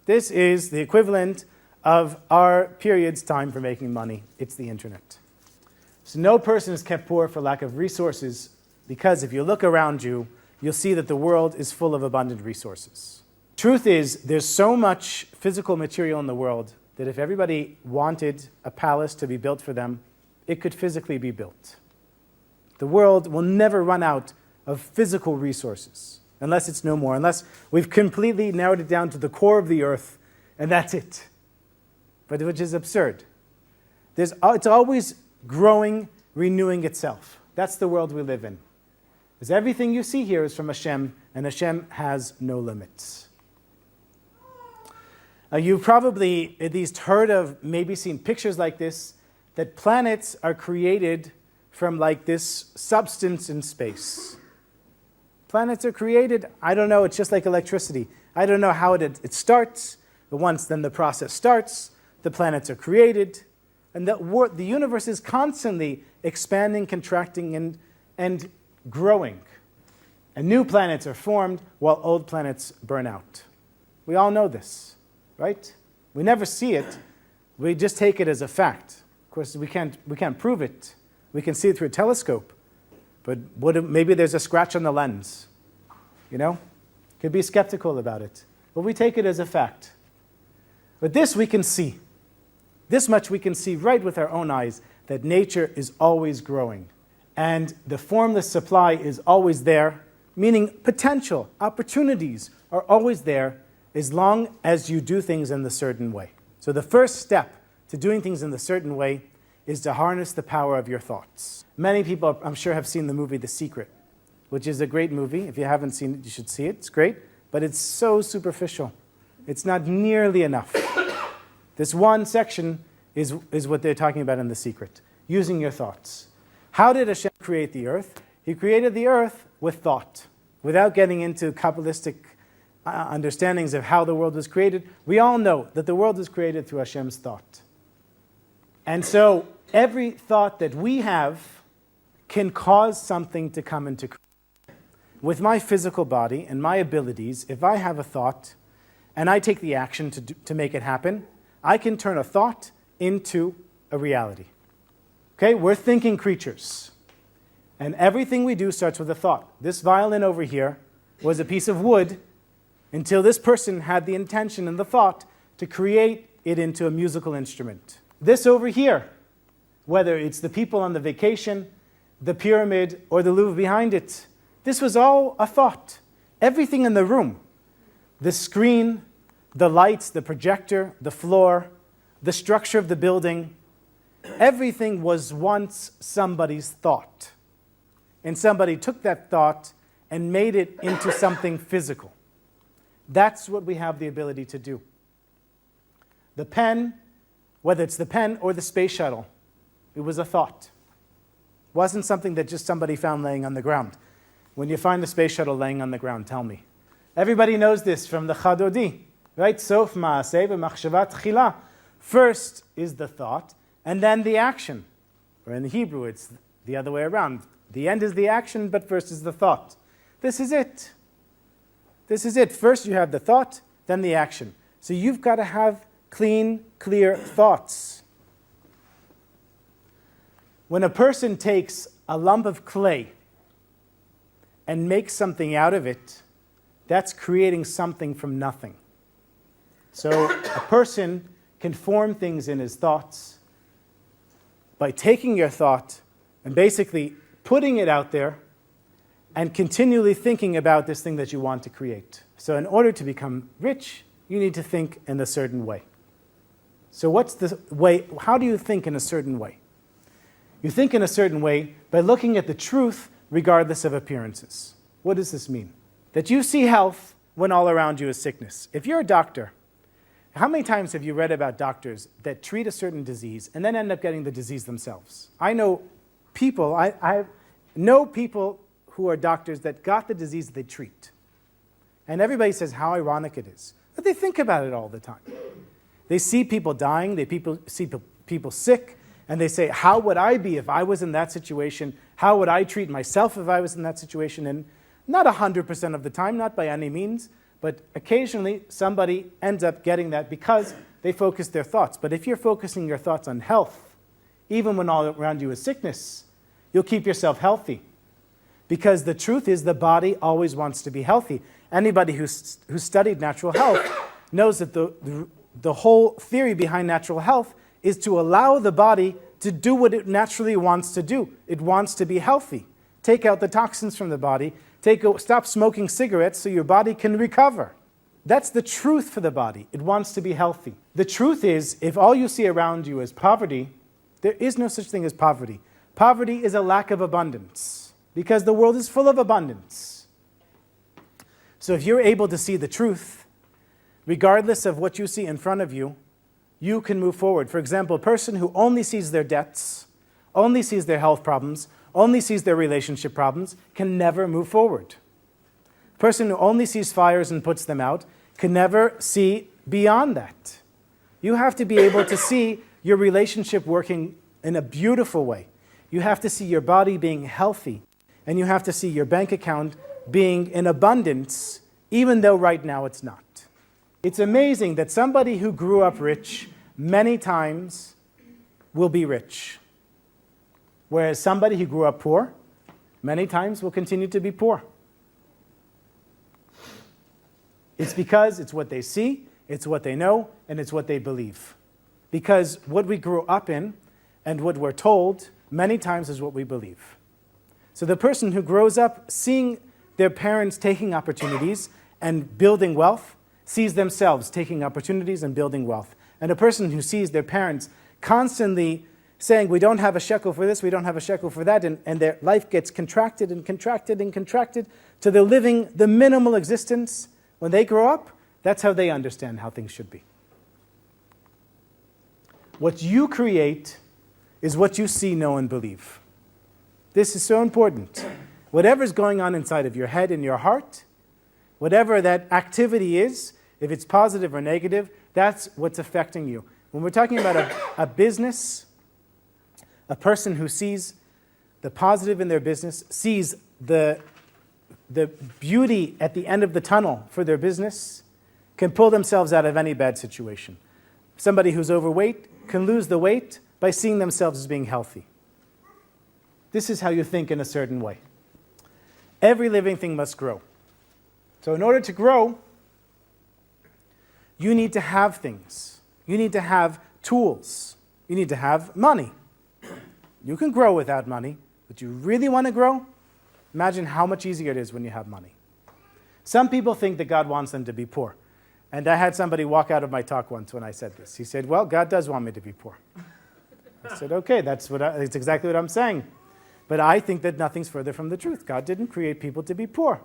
This is the equivalent of our period's time for making money. It's the internet. So no person is kept poor for lack of resources, because if you look around you, you'll see that the world is full of abundant resources. Truth is, there's so much physical material in the world that if everybody wanted a palace to be built for them, it could physically be built. The world will never run out of physical resources, unless it's no more, unless we've completely narrowed it down to the core of the earth, and that's it. But which is absurd. It's always growing, renewing itself. That's the world we live in. Because everything you see here is from Hashem, and Hashem has no limits. You've probably at least heard of, maybe seen pictures like this, that planets are created from like this substance in space. Planets are created, I don't know, it's just like electricity. I don't know how it starts, but once then the process starts, the planets are created, and the universe is constantly expanding, contracting, and growing. And new planets are formed while old planets burn out. We all know this, right? We never see it, we just take it as a fact. Of course, we can't prove it. We can see it through a telescope. But maybe there's a scratch on the lens, Could be skeptical about it. But we take it as a fact. But this we can see. This much we can see right with our own eyes, that nature is always growing. And the formless supply is always there, meaning potential, opportunities are always there as long as you do things in the certain way. So the first step to doing things in the certain way is to harness the power of your thoughts. Many people, I'm sure, have seen the movie The Secret, which is a great movie. If you haven't seen it, you should see it. It's great, but it's so superficial. It's not nearly enough. This one section is what they're talking about in The Secret. Using your thoughts. How did Hashem create the earth? He created the earth with thought. Without getting into Kabbalistic understandings of how the world was created, we all know that the world was created through Hashem's thought. And so every thought that we have can cause something to come into creation. With my physical body and my abilities, if I have a thought and I take the action to make it happen, I can turn a thought into a reality. Okay, we're thinking creatures. And everything we do starts with a thought. This violin over here was a piece of wood until this person had the intention and the thought to create it into a musical instrument. This over here, whether it's the people on the vacation, the pyramid, or the Louvre behind it, this was all a thought. Everything in the room, the screen, the lights, the projector, the floor, the structure of the building, everything was once somebody's thought. And somebody took that thought and made it into something physical. That's what we have the ability to do. The pen, whether it's the pen or the space shuttle, it was a thought. It wasn't something that just somebody found laying on the ground. When you find the space shuttle laying on the ground, tell me. Everybody knows this from the Chadodi, right? Sof ma'aseh v'machshavat tchila. First is the thought, and then the action. Or in the Hebrew, it's the other way around. The end is the action, but first is the thought. This is it. This is it. First you have the thought, then the action. So you've got to have clean, clear thoughts. When a person takes a lump of clay and makes something out of it, that's creating something from nothing. So a person can form things in his thoughts by taking your thought and basically putting it out there and continually thinking about this thing that you want to create. So in order to become rich, you need to think in a certain way. So what's the way? How do you think in a certain way? You think in a certain way by looking at the truth regardless of appearances. What does this mean? That you see health when all around you is sickness. If you're a doctor, how many times have you read about doctors that treat a certain disease and then end up getting the disease themselves? I know people, I know people who are doctors that got the disease they treat. And everybody says how ironic it is. But they think about it all the time. They see people dying, see people sick, and they say, how would I be if I was in that situation? How would I treat myself if I was in that situation? And not 100% of the time, not by any means, but occasionally somebody ends up getting that because they focus their thoughts. But if you're focusing your thoughts on health, even when all around you is sickness, you'll keep yourself healthy. Because the truth is the body always wants to be healthy. Anybody who's studied natural health knows that the whole theory behind natural health is to allow the body to do what it naturally wants to do. It wants to be healthy. Take out the toxins from the body. Stop smoking cigarettes so your body can recover. That's the truth for the body. It wants to be healthy. The truth is, if all you see around you is poverty, there is no such thing as poverty. Poverty is a lack of abundance, because the world is full of abundance. So if you're able to see the truth, regardless of what you see in front of you, you can move forward. For example, a person who only sees their debts, only sees their health problems, only sees their relationship problems, can never move forward. A person who only sees fires and puts them out can never see beyond that. You have to be able to see your relationship working in a beautiful way. You have to see your body being healthy, and you have to see your bank account being in abundance, even though right now it's not. It's amazing that somebody who grew up rich many times will be rich, whereas somebody who grew up poor many times will continue to be poor. It's because it's what they see, it's what they know, and it's what they believe. Because what we grew up in and what we're told many times is what we believe. So the person who grows up seeing their parents taking opportunities and building wealth sees themselves taking opportunities and building wealth. And a person who sees their parents constantly saying, we don't have a shekel for this, we don't have a shekel for that, and their life gets contracted and contracted and contracted till they're living the minimal existence. When they grow up, that's how they understand how things should be. What you create is what you see, know, and believe. This is so important. Whatever's going on inside of your head and your heart, whatever that activity is, if it's positive or negative, that's what's affecting you. When we're talking about a business, a person who sees the positive in their business, sees the beauty at the end of the tunnel for their business, can pull themselves out of any bad situation. Somebody who's overweight can lose the weight by seeing themselves as being healthy. This is how you think in a certain way. Every living thing must grow. So in order to grow, you need to have things. You need to have tools. You need to have money. You can grow without money, but you really want to grow? Imagine how much easier it is when you have money. Some people think that God wants them to be poor. And I had somebody walk out of my talk once when I said this. He said, well, God does want me to be poor. I said, okay, that's exactly what I'm saying. But I think that nothing's further from the truth. God didn't create people to be poor.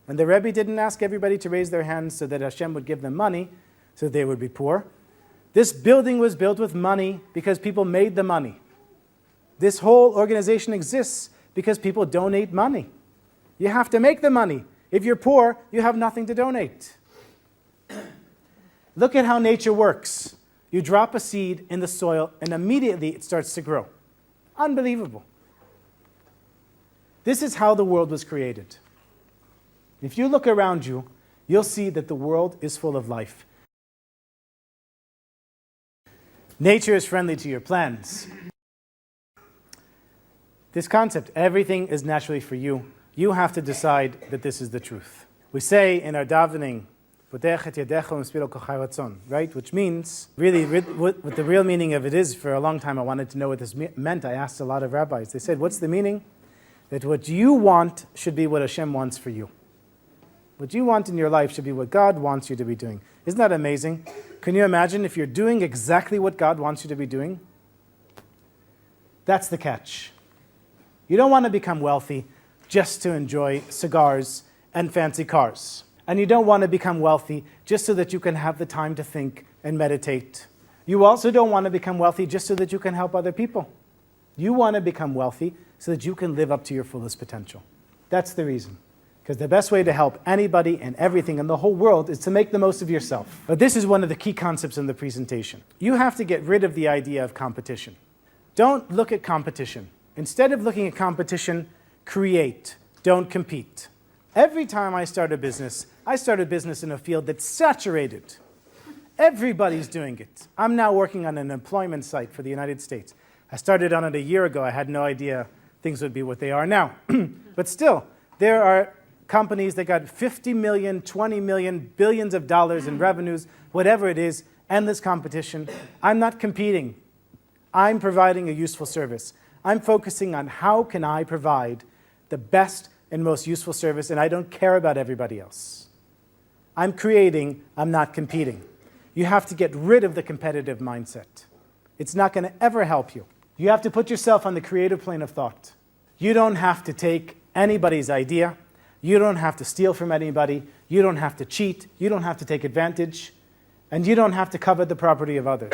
And the Rebbe didn't ask everybody to raise their hands so that Hashem would give them money so they would be poor. This building was built with money because people made the money. This whole organization exists because people donate money. You have to make the money. If you're poor, you have nothing to donate. Look at how nature works. You drop a seed in the soil and immediately it starts to grow. Unbelievable. This is how the world was created. If you look around you, you'll see that the world is full of life. Nature is friendly to your plans. This concept, everything is naturally for you. You have to decide that this is the truth. We say in our davening, right? Which means, really, what the real meaning of it is, for a long time I wanted to know what this meant. I asked a lot of rabbis. They said, what's the meaning? That what you want should be what Hashem wants for you. What you want in your life should be what God wants you to be doing. Isn't that amazing? Can you imagine if you're doing exactly what God wants you to be doing? That's the catch. You don't want to become wealthy just to enjoy cigars and fancy cars. And you don't want to become wealthy just so that you can have the time to think and meditate. You also don't want to become wealthy just so that you can help other people. You want to become wealthy so that you can live up to your fullest potential. That's the reason. Because the best way to help anybody and everything in the whole world is to make the most of yourself. But this is one of the key concepts in the presentation. You have to get rid of the idea of competition. Don't look at competition. Instead of looking at competition, create. Don't compete. Every time I start a business in a field that's saturated. Everybody's doing it. I'm now working on an employment site for the United States. I started on it a year ago. I had no idea things would be what they are now. But still, there are companies that got 50 million, 20 million, billions of dollars in revenues, whatever it is, endless competition. I'm not competing. I'm providing a useful service. I'm focusing on how can I provide the best and most useful service, and I don't care about everybody else. I'm creating, I'm not competing. You have to get rid of the competitive mindset. It's not going to ever help you. You have to put yourself on the creative plane of thought. You don't have to take anybody's idea. You don't have to steal from anybody. You don't have to cheat. You don't have to take advantage. And you don't have to covet the property of others.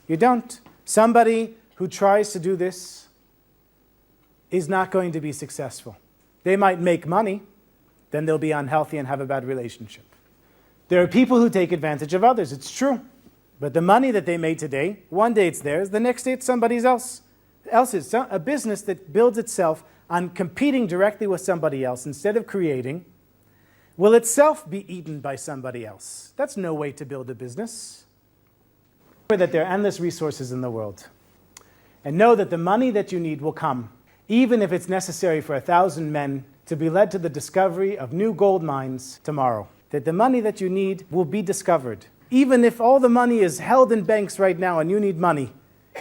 You don't. Somebody who tries to do this is not going to be successful. They might make money, then they'll be unhealthy and have a bad relationship. There are people who take advantage of others, it's true. But the money that they made today, one day it's theirs, the next day it's somebody else's. A business that builds itself on competing directly with somebody else instead of creating will itself be eaten by somebody else. That's no way to build a business. That there are endless resources in the world. And know that the money that you need will come, even if it's necessary for 1,000 men to be led to the discovery of new gold mines tomorrow. That the money that you need will be discovered. Even if all the money is held in banks right now and you need money,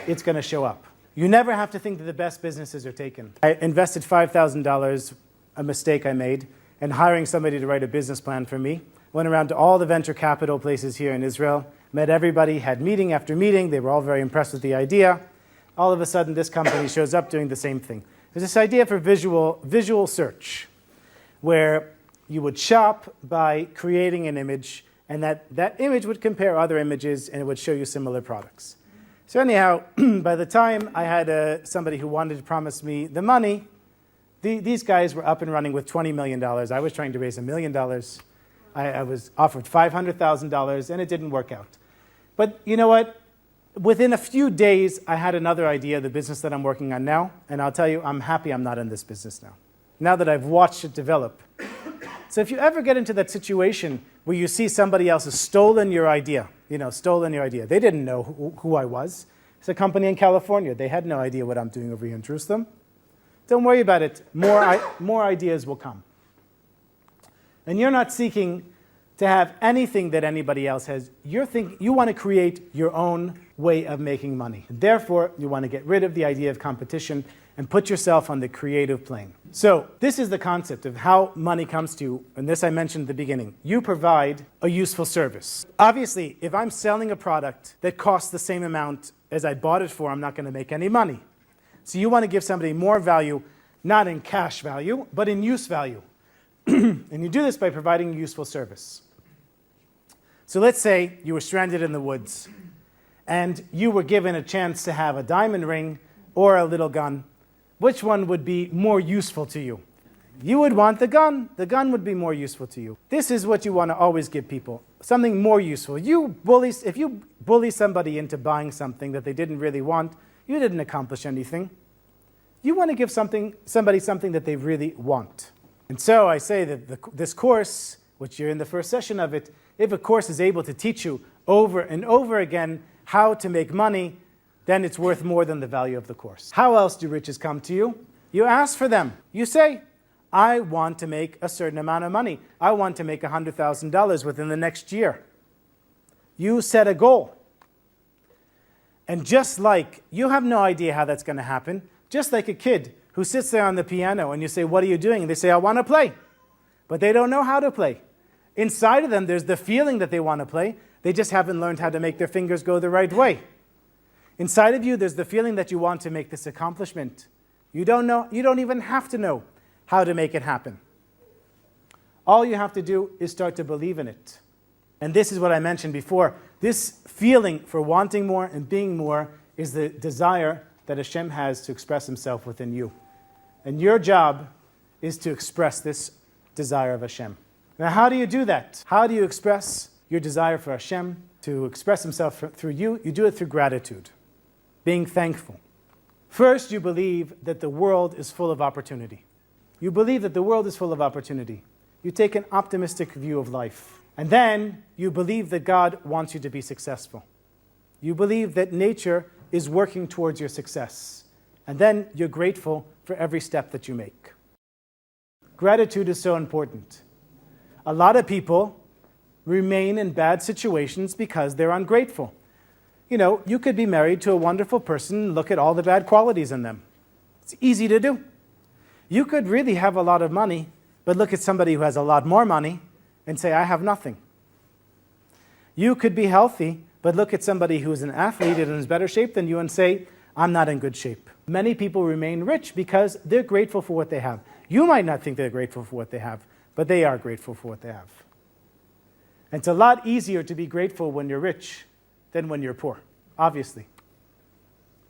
it's going to show up. You never have to think that the best businesses are taken. I invested $5,000, a mistake I made, in hiring somebody to write a business plan for me. Went around to all the venture capital places here in Israel, met everybody, had meeting after meeting. They were all very impressed with the idea. All of a sudden, this company shows up doing the same thing. There's this idea for visual search, where you would shop by creating an image, And that image would compare other images, and it would show you similar products. So anyhow, by the time I had somebody who wanted to promise me the money, these guys were up and running with $20 million. I was trying to raise $1 million. I was offered $500,000, and it didn't work out. But you know what? Within a few days, I had another idea, the business that I'm working on now, and I'll tell you, I'm happy I'm not in this business now that I've watched it develop. So if you ever get into that situation where you see somebody else has stolen your idea, they didn't know who I was. It's a company in California. They had no idea what I'm doing over here in Jerusalem. Don't worry about it. More ideas will come. And you're not seeking to have anything that anybody else has. You want to create your own way of making money. Therefore, you want to get rid of the idea of competition and put yourself on the creative plane. So this is the concept of how money comes to you, and this I mentioned at the beginning. You provide a useful service. Obviously, if I'm selling a product that costs the same amount as I bought it for, I'm not going to make any money. So you want to give somebody more value, not in cash value, but in use value. And you do this by providing a useful service. So let's say you were stranded in the woods, and you were given a chance to have a diamond ring or a little gun. Which one would be more useful to you? You would want the gun. The gun would be more useful to you. This is what you want to always give people, something more useful. If you bully somebody into buying something that they didn't really want, you didn't accomplish anything. You want to give somebody something that they really want. And so I say that this course, which you're in the first session of it, if a course is able to teach you over and over again how to make money, then it's worth more than the value of the course. How else do riches come to you? You ask for them. You say, I want to make a certain amount of money. I want to make $100,000 within the next year. You set a goal. And just like, you have no idea how that's going to happen, just like a kid who sits there on the piano and you say, what are you doing? And they say, I want to play. But they don't know how to play. Inside of them, there's the feeling that they want to play. They just haven't learned how to make their fingers go the right way. Inside of you, there's the feeling that you want to make this accomplishment. You don't even have to know how to make it happen. All you have to do is start to believe in it. And this is what I mentioned before. This feeling for wanting more and being more is the desire that Hashem has to express himself within you. And your job is to express this desire of Hashem. Now, how do you do that? How do you express your desire for Hashem to express himself through you? You do it through gratitude. Being thankful. First, you believe that the world is full of opportunity. You believe that the world is full of opportunity. You take an optimistic view of life. And then you believe that God wants you to be successful. You believe that nature is working towards your success. And then you're grateful for every step that you make. Gratitude is so important. A lot of people remain in bad situations because they're ungrateful. You could be married to a wonderful person and look at all the bad qualities in them. It's easy to do. You could really have a lot of money, but look at somebody who has a lot more money and say, I have nothing. You could be healthy, but look at somebody who is an athlete and is in better shape than you and say, I'm not in good shape. Many people remain rich because they're grateful for what they have. You might not think they're grateful for what they have, but they are grateful for what they have. And it's a lot easier to be grateful when you're rich than when you're poor, obviously.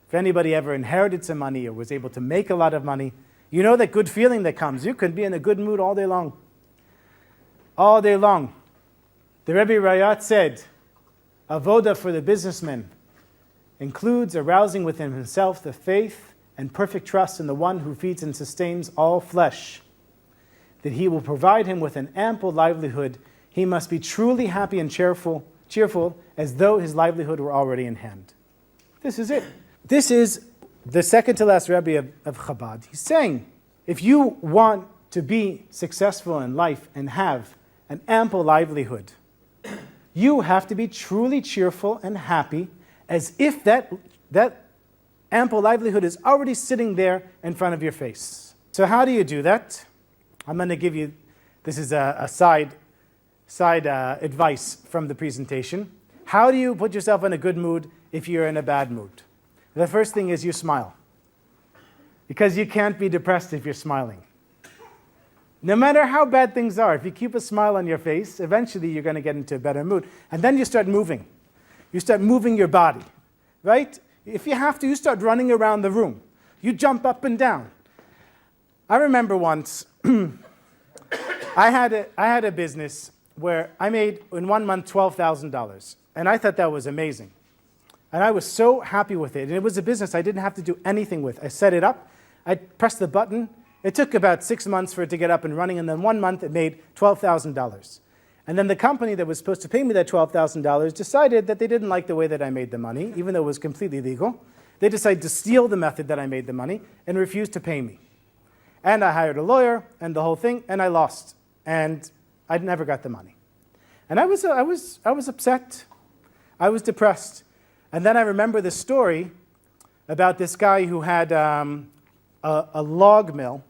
If anybody ever inherited some money or was able to make a lot of money, you know that good feeling that comes. You can be in a good mood all day long. All day long. The Rebbe Rayat said, Avoda for the businessman includes arousing within himself the faith and perfect trust in the one who feeds and sustains all flesh. That he will provide him with an ample livelihood. He must be truly happy and cheerful as though his livelihood were already in hand. This is it. This is the second to last Rebbe of Chabad. He's saying, if you want to be successful in life and have an ample livelihood, you have to be truly cheerful and happy as if that ample livelihood is already sitting there in front of your face. So how do you do that? I'm going to give you, this is a side advice from the presentation. How do you put yourself in a good mood if you're in a bad mood? The first thing is you smile. Because you can't be depressed if you're smiling. No matter how bad things are, if you keep a smile on your face, eventually you're going to get into a better mood. And then you start moving. You start moving your body, right? If you have to, you start running around the room. You jump up and down. I remember once, I had a business where I made, in 1 month, $12,000. And I thought that was amazing. And I was so happy with it. And it was a business I didn't have to do anything with. I set it up. I pressed the button. It took about 6 months for it to get up and running. And then 1 month, it made $12,000. And then the company that was supposed to pay me that $12,000 decided that they didn't like the way that I made the money, even though it was completely legal. They decided to steal the method that I made the money and refused to pay me. And I hired a lawyer and the whole thing, and I lost. And I never got the money. And I was upset. I was depressed. And then I remember this story about this guy who had a log mill.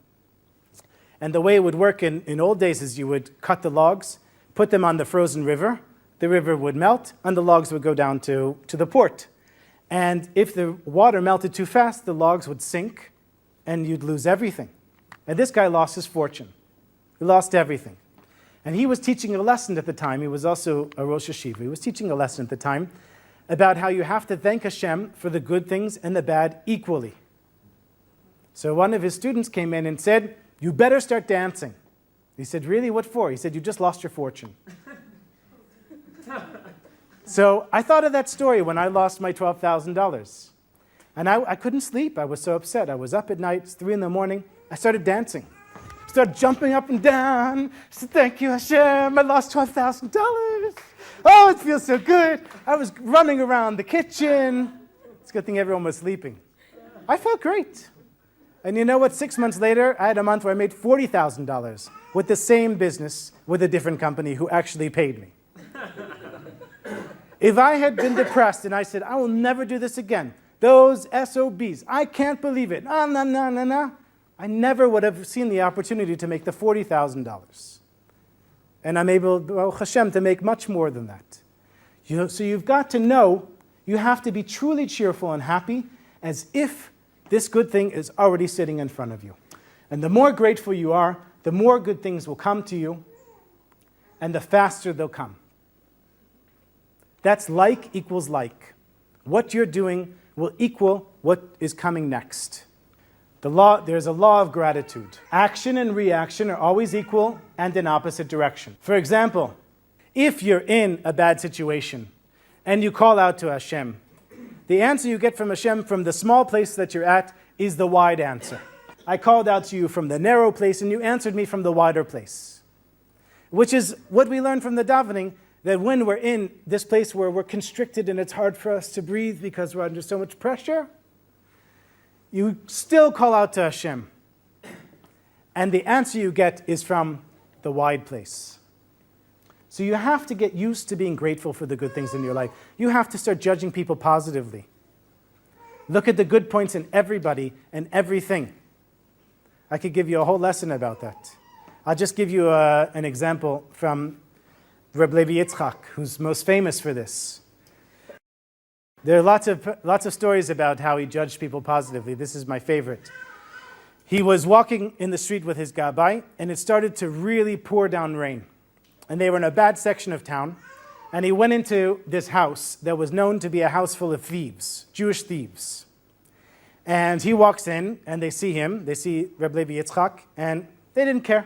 And the way it would work in old days is you would cut the logs, put them on the frozen river. The river would melt, and the logs would go down to the port. And if the water melted too fast, the logs would sink, and you'd lose everything. And this guy lost his fortune. He lost everything. And he was teaching a lesson at the time. He was also a Rosh Hashiva. He was teaching a lesson at the time about how you have to thank Hashem for the good things and the bad equally. So one of his students came in and said, "You better start dancing." He said, "Really? What for?" He said, "You just lost your fortune." So I thought of that story when I lost my $12,000. And I couldn't sleep. I was so upset. I was up at night. It's 3 in the morning. I started dancing. Started jumping up and down. I said, "Thank you, Hashem. I lost $12,000. Oh, it feels so good." I was running around the kitchen. It's a good thing everyone was sleeping. I felt great. And you know what? 6 months later, I had a month where I made $40,000 with the same business with a different company who actually paid me. If I had been depressed and I said, "I will never do this again. Those SOBs, I can't believe it. No. I never would have seen the opportunity to make the $40,000. And I'm able, Baruch Hashem, to make much more than that. So you've got to know you have to be truly cheerful and happy as if this good thing is already sitting in front of you. And the more grateful you are, the more good things will come to you, and the faster they'll come. That's like equals like. What you're doing will equal what is coming next. There's a law of gratitude. Action and reaction are always equal and in opposite direction. For example, if you're in a bad situation and you call out to Hashem, the answer you get from Hashem from the small place that you're at is the wide answer. I called out to you from the narrow place and you answered me from the wider place. Which is what we learn from the davening, that when we're in this place where we're constricted and it's hard for us to breathe because we're under so much pressure, you still call out to Hashem. And the answer you get is from the wide place. So you have to get used to being grateful for the good things in your life. You have to start judging people positively. Look at the good points in everybody and everything. I could give you a whole lesson about that. I'll just give you an example from Reb Levi Yitzchak, who's most famous for this. There are lots of stories about how he judged people positively. This is my favorite. He was walking in the street with his gabbai, and it started to really pour down rain. And they were in a bad section of town, and he went into this house that was known to be a house full of thieves, Jewish thieves. And he walks in, and they see him, they see Reb Levi Yitzchak, and they didn't care.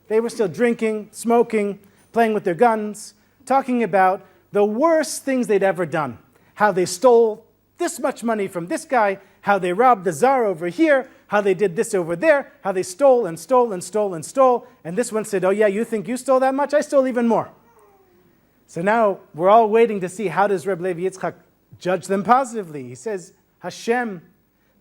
They were still drinking, smoking, playing with their guns, talking about the worst things they'd ever done. How they stole this much money from this guy, how they robbed the czar over here, how they did this over there, how they stole and stole and stole and stole. And this one said, "Oh yeah, you think you stole that much? I stole even more." So now we're all waiting to see how does Reb Levi Yitzchak judge them positively. He says, "Hashem,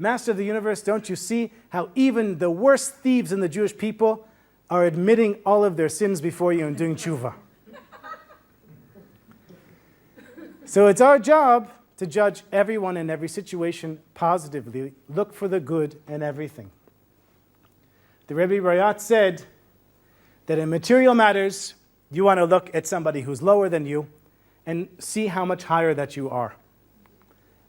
Master of the universe, don't you see how even the worst thieves in the Jewish people are admitting all of their sins before you and doing tshuva?" So it's our job to judge everyone in every situation positively. Look for the good in everything. The Rebbe Rayat said that in material matters, you want to look at somebody who's lower than you and see how much higher that you are.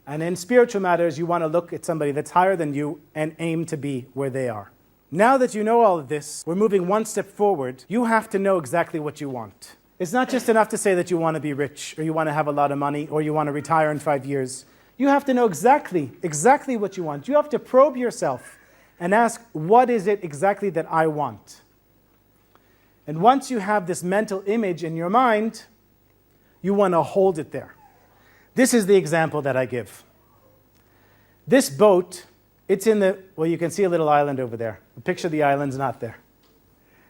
And in spiritual matters, you want to look at somebody that's higher than you and aim to be where they are. Now that you know all of this, we're moving one step forward. You have to know exactly what you want. It's not just enough to say that you want to be rich, or you want to have a lot of money, or you want to retire in 5 years. You have to know exactly what you want. You have to probe yourself and ask, what is it exactly that I want? And once you have this mental image in your mind, you want to hold it there. This is the example that I give. This boat, it's in the, well, you can see a little island over there. Picture the island's not there.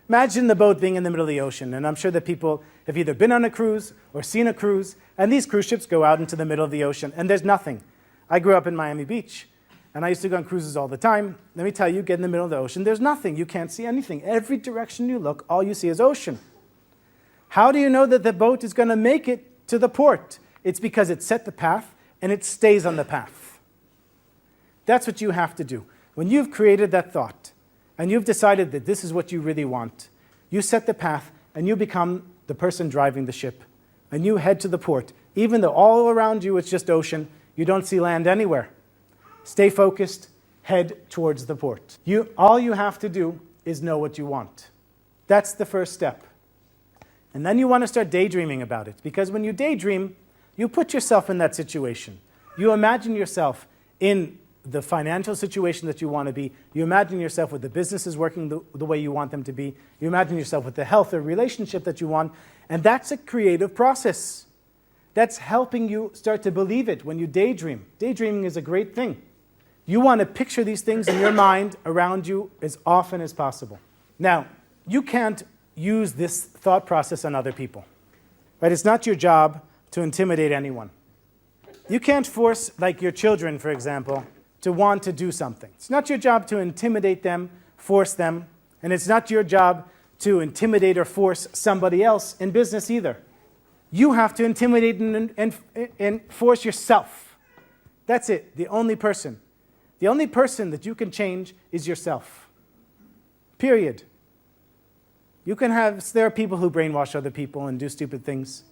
Imagine the boat being in the middle of the ocean, and I'm sure that people have either been on a cruise or seen a cruise, and these cruise ships go out into the middle of the ocean, and there's nothing. I grew up in Miami Beach, and I used to go on cruises all the time. Let me tell you, get in the middle of the ocean, there's nothing. You can't see anything. Every direction you look, all you see is ocean. How do you know that the boat is going to make it to the port? It's because it set the path, and it stays on the path. That's what you have to do. When you've created that thought, and you've decided that this is what you really want, you set the path, and you become the person driving the ship, and you head to the port. Even though all around you it's just ocean, you don't see land anywhere. Stay focused, head towards the port. All you have to do is know what you want. That's the first step. And then you want to start daydreaming about it, because when you daydream, you put yourself in that situation. You imagine yourself in the financial situation that you want to be. You imagine yourself with the businesses working the way you want them to be. You imagine yourself with the health or relationship that you want. And that's a creative process. That's helping you start to believe it when you daydream. Daydreaming is a great thing. You want to picture these things in your mind around you as often as possible. Now, you can't use this thought process on other people. Right? It's not your job to intimidate anyone. You can't force, like your children, for example, to want to do something. It's not your job to intimidate them, force them, and it's not your job to intimidate or force somebody else in business either. You have to intimidate and force yourself. That's it, the only person. The only person that you can change is yourself. Period. There are people who brainwash other people and do stupid things.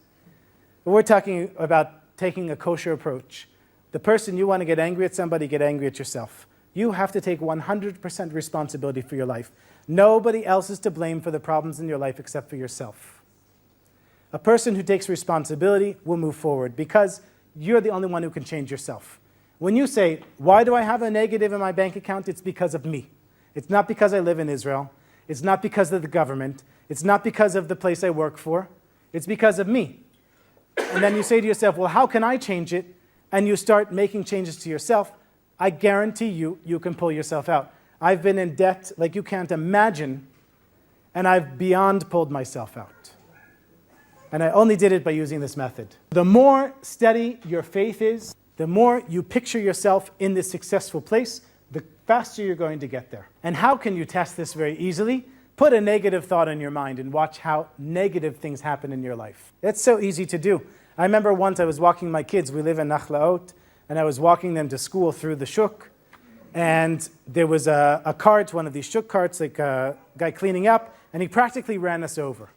But we're talking about taking a kosher approach. The person you want to get angry at somebody, get angry at yourself. You have to take 100% responsibility for your life. Nobody else is to blame for the problems in your life except for yourself. A person who takes responsibility will move forward because you're the only one who can change yourself. When you say, why do I have a negative in my bank account? It's because of me. It's not because I live in Israel. It's not because of the government. It's not because of the place I work for. It's because of me. And then you say to yourself, well, how can I change it? And you start making changes to yourself. I guarantee you can pull yourself out. I've been in debt like you can't imagine, and I've beyond pulled myself out. And I only did it by using this method. The more steady your faith is, the more you picture yourself in this successful place, the faster you're going to get there. And how can you test this very easily? Put a negative thought in your mind and watch how negative things happen in your life. It's so easy to do. I remember once I was walking my kids, we live in Nachlaot, and I was walking them to school through the shuk, and there was a cart, one of these shuk carts, like a guy cleaning up, and he practically ran us over.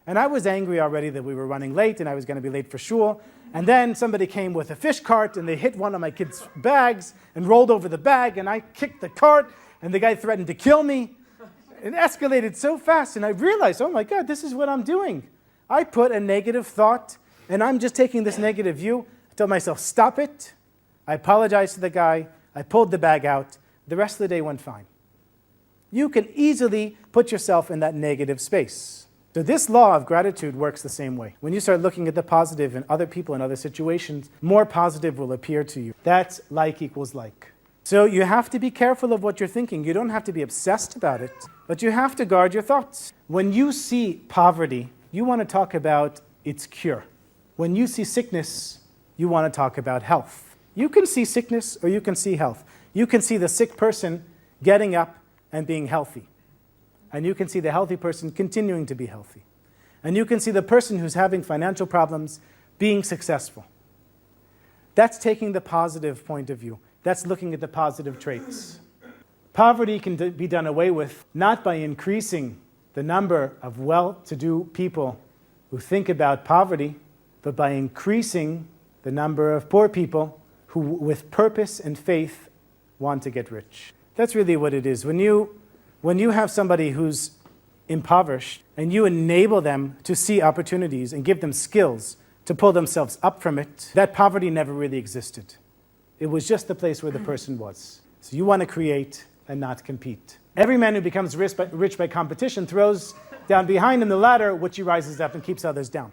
And I was angry already that we were running late and I was going to be late for shul. And then somebody came with a fish cart and they hit one of my kids' bags and rolled over the bag, and I kicked the cart and the guy threatened to kill me. It escalated so fast, and I realized, oh my God, this is what I'm doing. I put a negative thought and I'm just taking this negative view. I told myself, stop it. I apologized to the guy. I pulled the bag out. The rest of the day went fine. You can easily put yourself in that negative space. So this law of gratitude works the same way. When you start looking at the positive in other people and other situations, more positive will appear to you. That's like equals like. So you have to be careful of what you're thinking. You don't have to be obsessed about it, but you have to guard your thoughts. When you see poverty, you want to talk about its cure. When you see sickness, you want to talk about health. You can see sickness or you can see health. You can see the sick person getting up and being healthy. And you can see the healthy person continuing to be healthy. And you can see the person who's having financial problems being successful. That's taking the positive point of view. That's looking at the positive traits. Poverty can be done away with not by increasing the number of well-to-do people who think about poverty, but by increasing the number of poor people who, with purpose and faith, want to get rich. That's really what it is. When you When you have somebody who's impoverished and you enable them to see opportunities and give them skills to pull themselves up from it, that poverty never really existed. It was just the place where the person was. So you want to create and not compete. Every man who becomes rich by competition throws down behind him the ladder, which he rises up and keeps others down.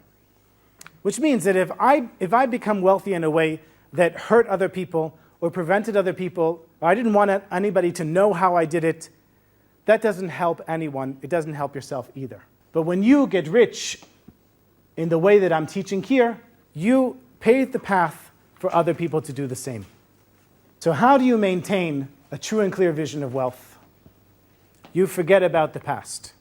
Which means that if I become wealthy in a way that hurt other people or prevented other people, or I didn't want anybody to know how I did it, that doesn't help anyone. It doesn't help yourself either. But when you get rich in the way that I'm teaching here, you pave the path for other people to do the same. So how do you maintain a true and clear vision of wealth? You forget about the past.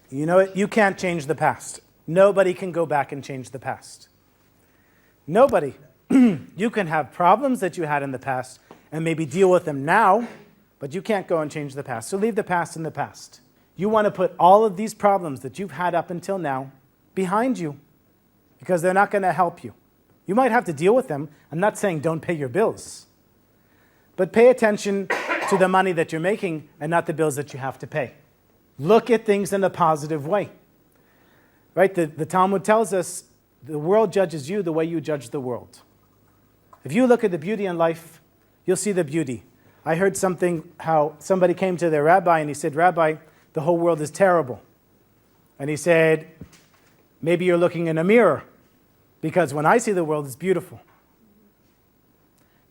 You know it, you can't change the past. Nobody can go back and change the past. Nobody. You can have problems that you had in the past and maybe deal with them now, but you can't go and change the past. So leave the past in the past. You want to put all of these problems that you've had up until now behind you because they're not going to help you. You might have to deal with them. I'm not saying don't pay your bills, but pay attention to the money that you're making and not the bills that you have to pay. Look at things in a positive way. Right? The Talmud tells us the world judges you the way you judge the world. If you look at the beauty in life, you'll see the beauty. I heard something, how somebody came to their rabbi and he said, "Rabbi, the whole world is terrible." And he said, "Maybe you're looking in a mirror, because when I see the world, it's beautiful."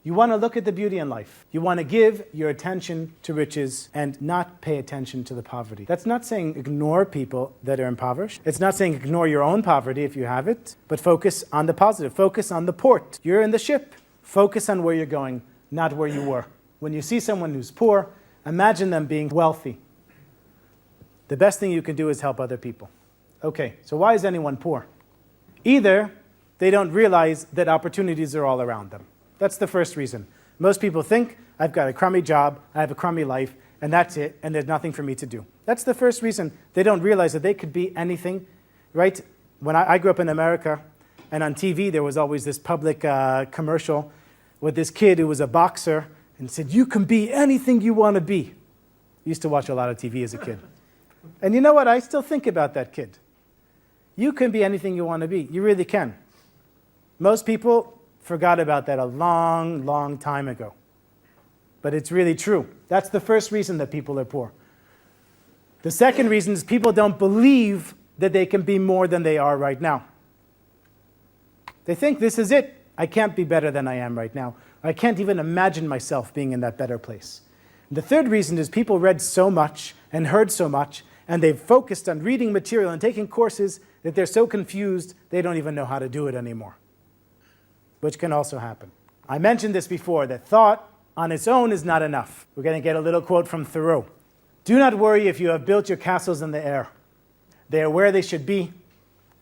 You want to look at the beauty in life. You want to give your attention to riches and not pay attention to the poverty. That's not saying ignore people that are impoverished. It's not saying ignore your own poverty if you have it, but focus on the positive. Focus on the port. You're in the ship. Focus on where you're going, not where you were. When you see someone who's poor, imagine them being wealthy. The best thing you can do is help other people. Okay, so why is anyone poor? Either they don't realize that opportunities are all around them. That's the first reason. Most people think, I've got a crummy job, I have a crummy life, and that's it, and there's nothing for me to do. That's the first reason. They don't realize that they could be anything, right? When I grew up in America, and on TV there was always this public commercial with this kid who was a boxer and said, "You can be anything you want to be." I used to watch a lot of TV as a kid. And you know what? I still think about that kid. You can be anything you want to be. You really can. Most people forgot about that a long, long time ago. But it's really true. That's the first reason that people are poor. The second reason is people don't believe that they can be more than they are right now. They think this is it. I can't be better than I am right now. I can't even imagine myself being in that better place. And the third reason is people read so much and heard so much, and they've focused on reading material and taking courses that they're so confused they don't even know how to do it anymore, which can also happen. I mentioned this before, that thought on its own is not enough. We're going to get a little quote from Thoreau. "Do not worry if you have built your castles in the air. They are where they should be.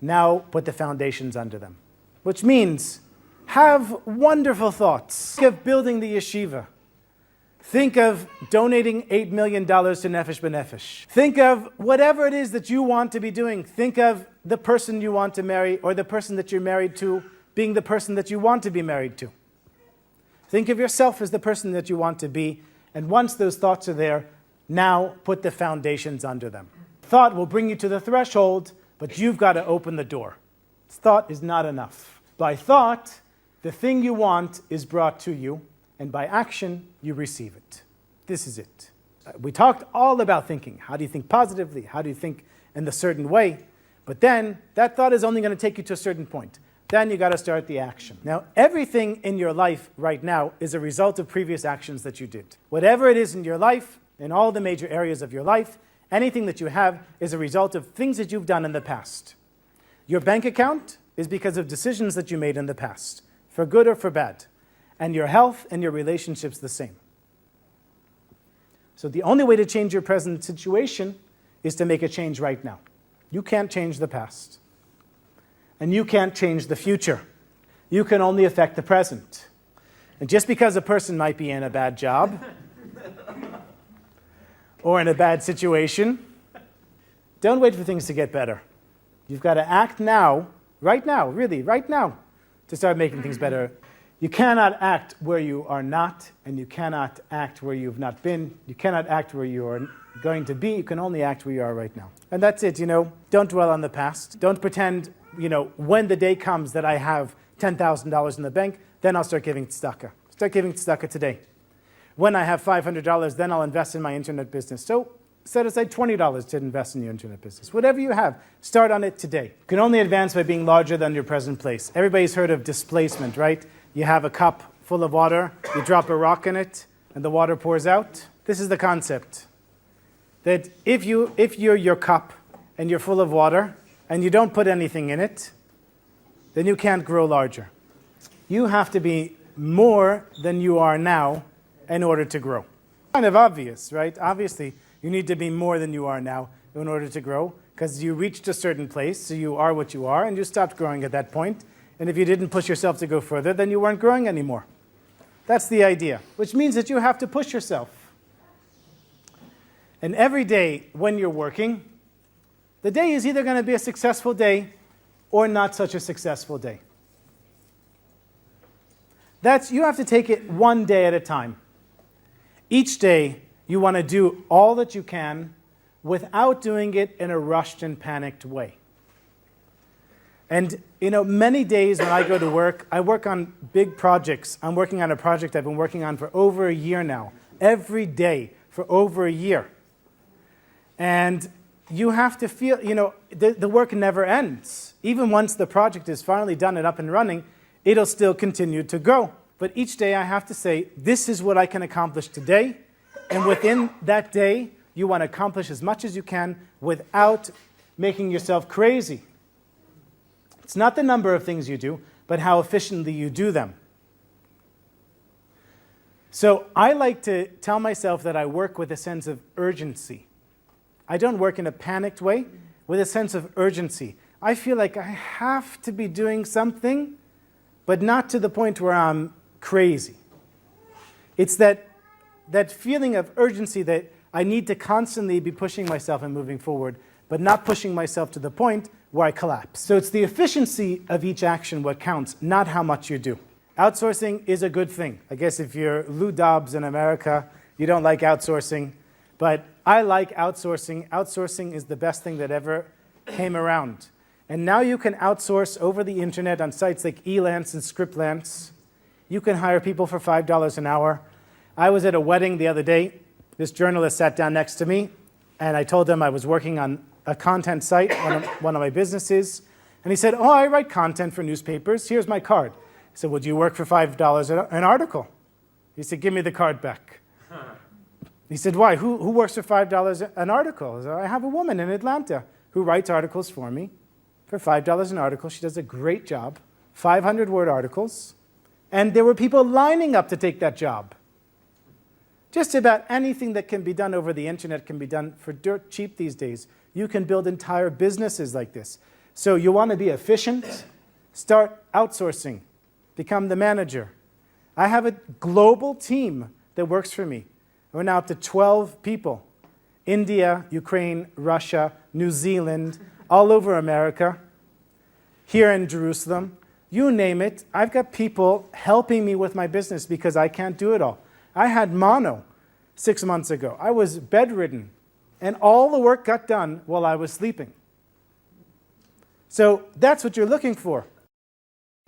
Now put the foundations under them." Which means, have wonderful thoughts. Think of building the yeshiva. Think of donating $8 million to Nefesh B'Nefesh. Think of whatever it is that you want to be doing. Think of the person you want to marry or the person that you're married to being the person that you want to be married to. Think of yourself as the person that you want to be, and once those thoughts are there, now put the foundations under them. Thought will bring you to the threshold, but you've got to open the door. Thought is not enough. By thought, the thing you want is brought to you, and by action, you receive it. This is it. We talked all about thinking. How do you think positively? How do you think in a certain way? But then, that thought is only going to take you to a certain point. Then you got to start the action. Now, everything in your life right now is a result of previous actions that you did. Whatever it is in your life, in all the major areas of your life, anything that you have is a result of things that you've done in the past. Your bank account is because of decisions that you made in the past, for good or for bad. And your health and your relationships the same. So the only way to change your present situation is to make a change right now. You can't change the past. And you can't change the future. You can only affect the present. And just because a person might be in a bad job or in a bad situation, don't wait for things to get better. You've got to act now, right now, really, right now, to start making things better. You cannot act where you are not, and you cannot act where you've not been. You cannot act where you are going to be. You can only act where you are right now. And that's it, Don't dwell on the past. Don't pretend, when the day comes that I have $10,000 in the bank, then I'll start giving tzedakah. Start giving tzedakah today. When I have $500, then I'll invest in my internet business. So set aside $20 to invest in your internet business. Whatever you have, start on it today. You can only advance by being larger than your present place. Everybody's heard of displacement, right? You have a cup full of water, you drop a rock in it, and the water pours out. This is the concept. That if you're your cup and you're full of water and you don't put anything in it, then you can't grow larger. You have to be more than you are now in order to grow. Kind of obvious, right? Obviously, you need to be more than you are now in order to grow, because you reached a certain place, so you are what you are, and you stopped growing at that point. And if you didn't push yourself to go further, then you weren't growing anymore. That's the idea, which means that you have to push yourself. And every day when you're working, the day is either going to be a successful day or not such a successful day. You have to take it one day at a time. Each day, you want to do all that you can without doing it in a rushed and panicked way. And, many days when I go to work, I work on big projects. I'm working on a project I've been working on for over a year now. Every day for over a year. And you have to feel, the work never ends. Even once the project is finally done and up and running, it'll still continue to grow. But each day I have to say, this is what I can accomplish today. And within that day, you want to accomplish as much as you can without making yourself crazy. It's not the number of things you do, but how efficiently you do them. So I like to tell myself that I work with a sense of urgency. I don't work in a panicked way, with a sense of urgency. I feel like I have to be doing something, but not to the point where I'm crazy. It's that feeling of urgency that I need to constantly be pushing myself and moving forward, but not pushing myself to the point where I collapse. So it's the efficiency of each action what counts, not how much you do. Outsourcing is a good thing. I guess if you're Lou Dobbs in America, you don't like outsourcing. But I like outsourcing. Outsourcing is the best thing that ever came around. And now you can outsource over the internet on sites like Elance and Scriptlance. You can hire people for $5 an hour. I was at a wedding the other day. This journalist sat down next to me, and I told him I was working on a content site, one of my businesses. And he said, I write content for newspapers. Here's my card. I said, would you work for $5 an article? He said, give me the card back. He said, why? Who works for $5 an article? I said, I have a woman in Atlanta who writes articles for me for $5 an article. She does a great job, 500-word articles. And there were people lining up to take that job. Just about anything that can be done over the internet can be done for dirt cheap these days. You can build entire businesses like this. So you want to be efficient? Start outsourcing. Become the manager. I have a global team that works for me. We're now up to 12 people. India, Ukraine, Russia, New Zealand, all over America, here in Jerusalem. You name it, I've got people helping me with my business because I can't do it all. I had mono 6 months ago. I was bedridden, and all the work got done while I was sleeping. So that's what you're looking for.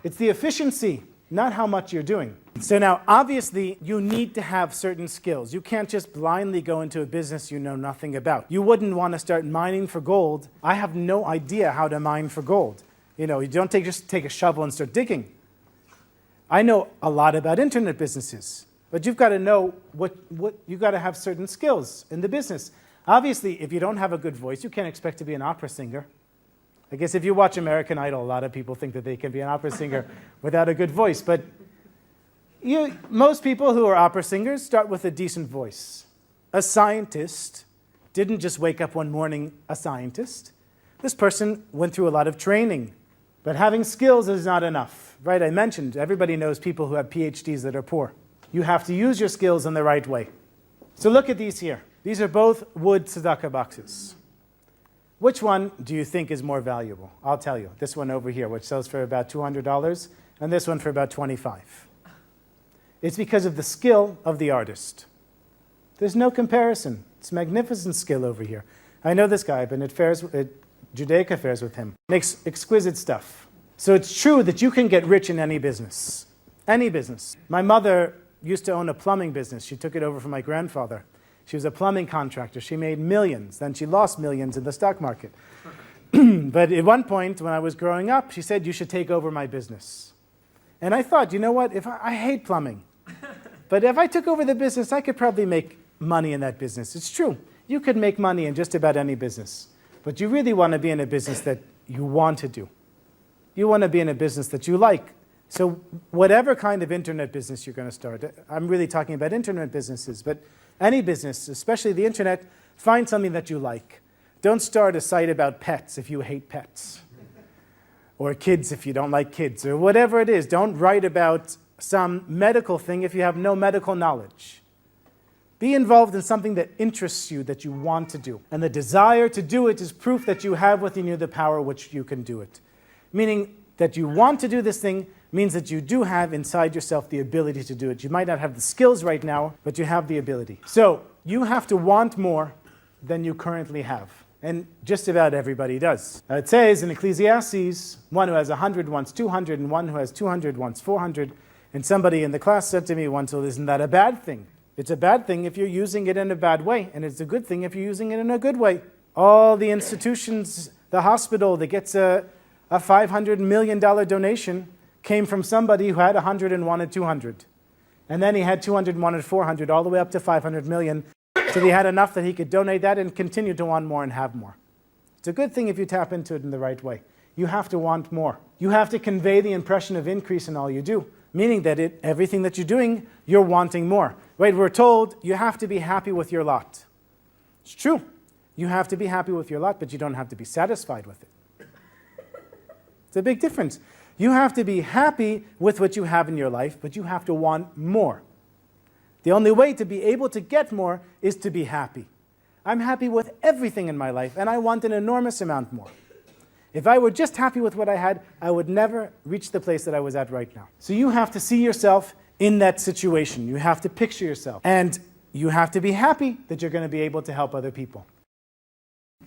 It's the efficiency, not how much you're doing. So now, obviously, you need to have certain skills. You can't just blindly go into a business you know nothing about. You wouldn't want to start mining for gold. I have no idea how to mine for gold. You don't just take a shovel and start digging. I know a lot about internet businesses, but you've got to know you've got to have certain skills in the business. Obviously, if you don't have a good voice, you can't expect to be an opera singer. I guess if you watch American Idol, a lot of people think that they can be an opera singer without a good voice. But most people who are opera singers start with a decent voice. A scientist didn't just wake up one morning a scientist. This person went through a lot of training. But having skills is not enough. Right? I mentioned everybody knows people who have PhDs that are poor. You have to use your skills in the right way. So look at these here. These are both wood tzedakah boxes. Which one do you think is more valuable? I'll tell you. This one over here, which sells for about $200, and this one for about $25. It's because of the skill of the artist. There's no comparison. It's a magnificent skill over here. I know this guy. I've been at Judaica fairs with him. Makes exquisite stuff. So it's true that you can get rich in any business. Any business. My mother used to own a plumbing business. She took it over from my grandfather. She was a plumbing contractor. She made millions. Then she lost millions in the stock market. But at one point, when I was growing up, she said, you should take over my business. And I thought, you know what? If I hate plumbing. But if I took over the business, I could probably make money in that business. It's true. You could make money in just about any business. But you really want to be in a business that you want to do. You want to be in a business that you like. So whatever kind of internet business you're going to start, I'm really talking about internet businesses, but any business, especially the internet, find something that you like. Don't start a site about pets if you hate pets. Or kids if you don't like kids, or whatever it is. Don't write about some medical thing if you have no medical knowledge. Be involved in something that interests you, that you want to do. And the desire to do it is proof that you have within you the power which you can do it. Meaning that you want to do this thing means that you do have inside yourself the ability to do it. You might not have the skills right now, but you have the ability. So you have to want more than you currently have. And just about everybody does. It says in Ecclesiastes, one who has 100 wants 200, and one who has 200 wants 400. And somebody in the class said to me once, well, isn't that a bad thing? It's a bad thing if you're using it in a bad way, and it's a good thing if you're using it in a good way. All the institutions, the hospital that gets a $500 million donation came from somebody who had 100 and wanted 200. And then he had 200 and wanted 400, all the way up to 500 million. So he had enough that he could donate that and continue to want more and have more. It's a good thing if you tap into it in the right way. You have to want more. You have to convey the impression of increase in all you do, meaning that everything that you're doing, you're wanting more. Right? We're told you have to be happy with your lot. It's true. You have to be happy with your lot, but you don't have to be satisfied with it. It's a big difference. You have to be happy with what you have in your life, but you have to want more. The only way to be able to get more is to be happy. I'm happy with everything in my life, and I want an enormous amount more. If I were just happy with what I had, I would never reach the place that I was at right now. So you have to see yourself in that situation. You have to picture yourself. And you have to be happy that you're going to be able to help other people.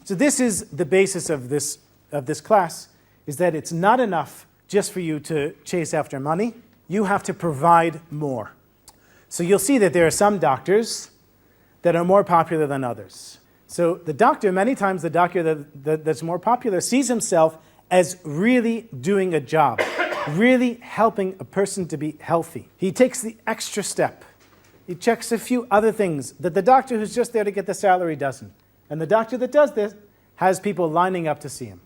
So this is the basis of this class, is that it's not enough just for you to chase after money. You have to provide more. So you'll see that there are some doctors that are more popular than others. So the doctor, many times the doctor that's more popular sees himself as really doing a job, really helping a person to be healthy. He takes the extra step. He checks a few other things that the doctor who's just there to get the salary doesn't. And the doctor that does this has people lining up to see him.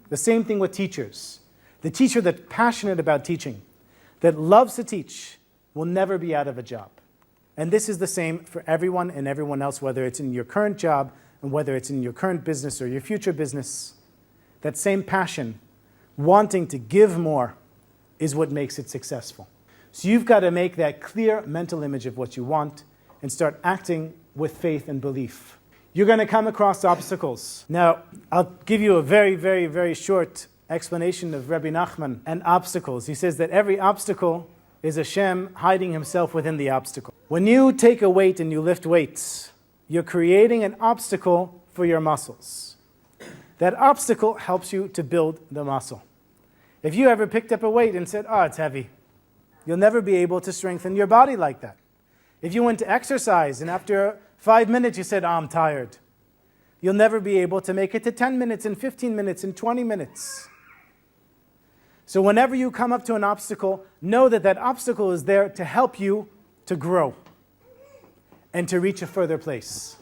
The same thing with teachers. The teacher that's passionate about teaching, that loves to teach, will never be out of a job. And this is the same for everyone and everyone else, whether it's in your current job and whether it's in your current business or your future business. That same passion, wanting to give more, is what makes it successful. So you've got to make that clear mental image of what you want and start acting with faith and belief. You're going to come across obstacles. Now, I'll give you a very, very, very short explanation of Rabbi Nachman and obstacles. He says that every obstacle is Hashem hiding himself within the obstacle. When you take a weight and you lift weights, you're creating an obstacle for your muscles. That obstacle helps you to build the muscle. If you ever picked up a weight and said, oh, it's heavy, you'll never be able to strengthen your body like that. If you went to exercise and after 5 minutes you said, oh, I'm tired, you'll never be able to make it to 10 minutes and 15 minutes and 20 minutes. So whenever you come up to an obstacle, know that that obstacle is there to help you to grow and to reach a further place.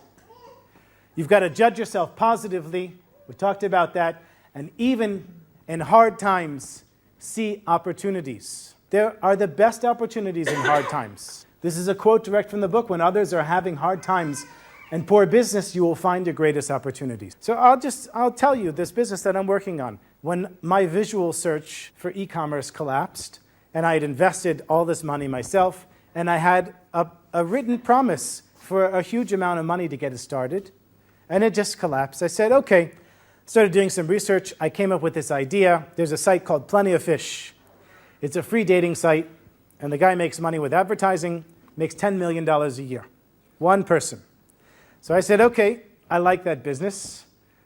You've got to judge yourself positively. We talked about that. And even in hard times, see opportunities. There are the best opportunities in hard times. This is a quote direct from the book. When others are having hard times and poor business, you will find your greatest opportunities. So I'll tell you this business that I'm working on. When my visual search for e-commerce collapsed, and I had invested all this money myself, and I had a written promise for a huge amount of money to get it started, and it just collapsed. I said, okay. Started doing some research. I came up with this idea. There's a site called Plenty of Fish. It's a free dating site, and the guy makes money with advertising, makes $10 million a year. One person. So I said, okay, I like that business.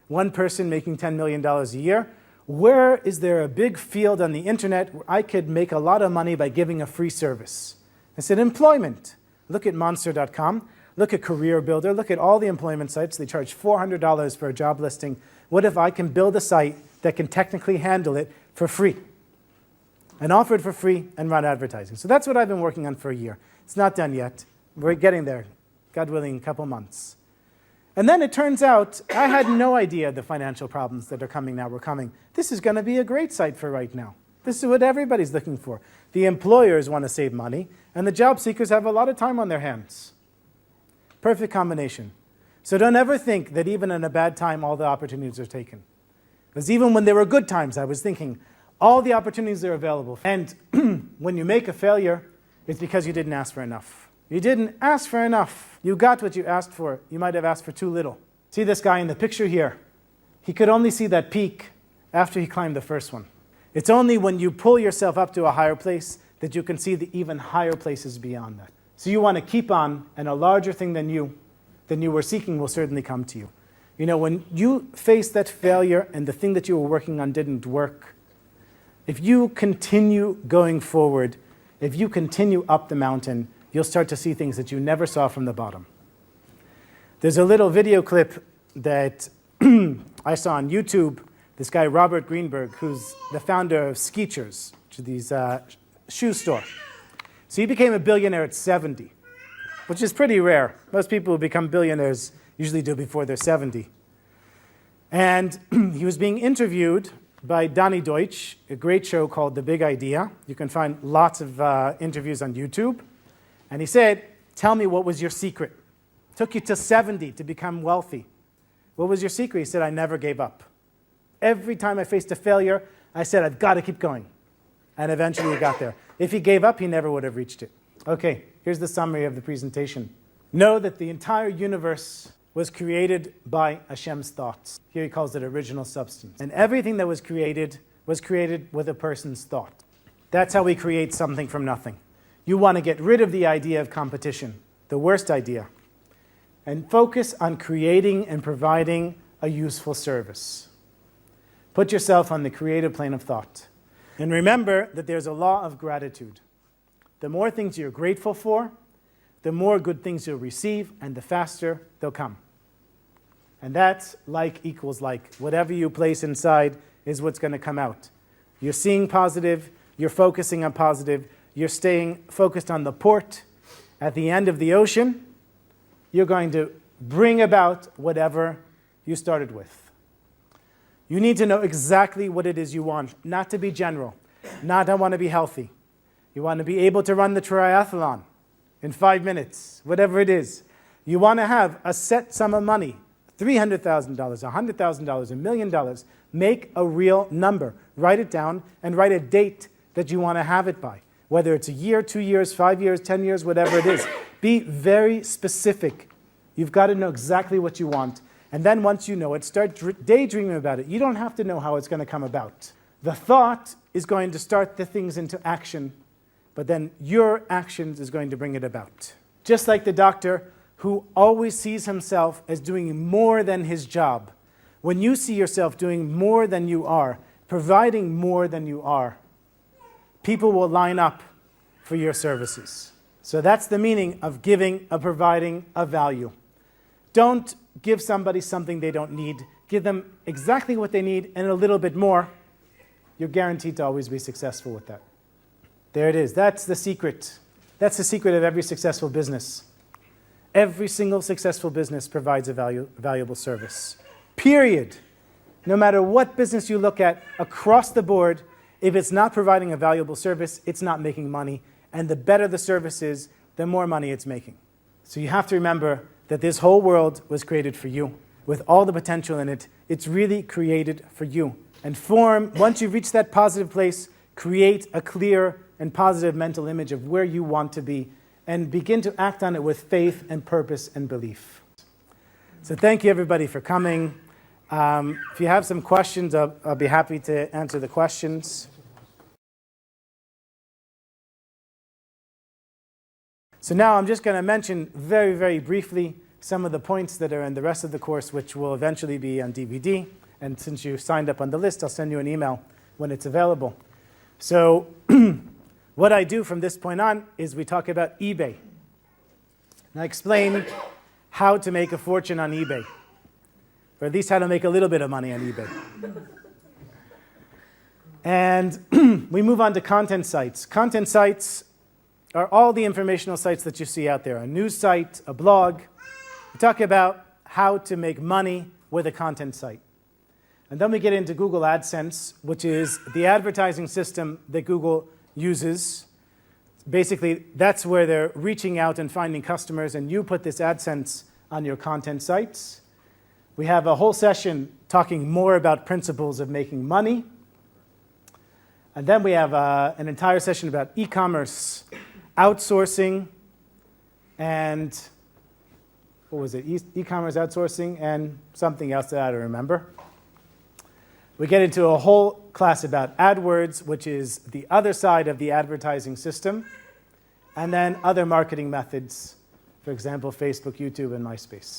One person making $10 million a year. Where is there a big field on the internet where I could make a lot of money by giving a free service? I said, employment. Look at monster.com. Look at Career Builder. Look at all the employment sites. They charge $400 for a job listing. What if I can build a site that can technically handle it for free? And offer it for free and run advertising. So that's what I've been working on for a year. It's not done yet. We're getting there, God willing, a couple months. And then it turns out I had no idea the financial problems that are coming now were coming. This is going to be a great site for right now. This is what everybody's looking for. The employers want to save money, and the job seekers have a lot of time on their hands. Perfect combination. So don't ever think that even in a bad time, all the opportunities are taken. Because even when there were good times, I was thinking, all the opportunities are available. And when you make a failure, it's because you didn't ask for enough. You didn't ask for enough. You got what you asked for. You might have asked for too little. See this guy in the picture here? He could only see that peak after he climbed the first one. It's only when you pull yourself up to a higher place that you can see the even higher places beyond that. So you want to keep on, and a larger thing than you were seeking will certainly come to you. You know, when you face that failure and the thing that you were working on didn't work, if you continue going forward, if you continue up the mountain, you'll start to see things that you never saw from the bottom. There's a little video clip that I saw on YouTube. This guy, Robert Greenberg, who's the founder of Skeechers, which is these shoe store. So he became a billionaire at 70, which is pretty rare. Most people who become billionaires usually do before they're 70. And he was being interviewed by Donny Deutsch, a great show called The Big Idea. You can find lots of interviews on YouTube. And he said, tell me, what was your secret? It took you to 70 to become wealthy. What was your secret? He said, I never gave up. Every time I faced a failure, I said, I've got to keep going. And eventually he got there. If he gave up, he never would have reached it. Okay, here's the summary of the presentation. Know that the entire universe was created by Hashem's thoughts. Here he calls it original substance. And everything that was created with a person's thought. That's how we create something from nothing. You want to get rid of the idea of competition, the worst idea, and focus on creating and providing a useful service. Put yourself on the creative plane of thought. And remember that there's a law of gratitude. The more things you're grateful for, the more good things you'll receive, and the faster they'll come. And that's like equals like. Whatever you place inside is what's going to come out. You're seeing positive, you're focusing on positive, you're staying focused on the port at the end of the ocean, you're going to bring about whatever you started with. You need to know exactly what it is you want, not to be general, not I want to be healthy. You want to be able to run the triathlon in 5 minutes, whatever it is. You want to have a set sum of money, $300,000, $100,000, $1 million. Make a real number. Write it down and write a date that you want to have it by. Whether it's a year, 2 years, 5 years, 10 years, whatever it is. Be very specific. You've got to know exactly what you want. And then once you know it, start daydreaming about it. You don't have to know how it's going to come about. The thought is going to start the things into action, but then your actions is going to bring it about. Just like the doctor who always sees himself as doing more than his job. When you see yourself doing more than you are, providing more than you are, people will line up for your services. So that's the meaning of giving, of providing, of value. Don't give somebody something they don't need. Give them exactly what they need and a little bit more. You're guaranteed to always be successful with that. There it is. That's the secret. That's the secret of every successful business. Every single successful business provides a valuable service. Period. No matter what business you look at across the board, if it's not providing a valuable service, it's not making money. And the better the service is, the more money it's making. So you have to remember that this whole world was created for you. With all the potential in it, it's really created for you. And once you reach that positive place, create a clear and positive mental image of where you want to be and begin to act on it with faith and purpose and belief. So thank you everybody for coming. If you have some questions, I'll be happy to answer the questions. So now I'm just going to mention very, very briefly some of the points that are in the rest of the course, which will eventually be on DVD. And since you signed up on the list, I'll send you an email when it's available. So what I do from this point on is we talk about eBay. And I explain how to make a fortune on eBay, or at least how to make a little bit of money on eBay. And we move on to content sites. Content sites are all the informational sites that you see out there, a news site, a blog. We talk about how to make money with a content site. And then we get into Google AdSense, which is the advertising system that Google uses. Basically, that's where they're reaching out and finding customers, and you put this AdSense on your content sites. We have a whole session talking more about principles of making money. And then we have an entire session about e-commerce, outsourcing, and what was it? E-commerce outsourcing and something else that I don't remember. We get into a whole class about AdWords, which is the other side of the advertising system, and then other marketing methods, for example, Facebook, YouTube, and MySpace.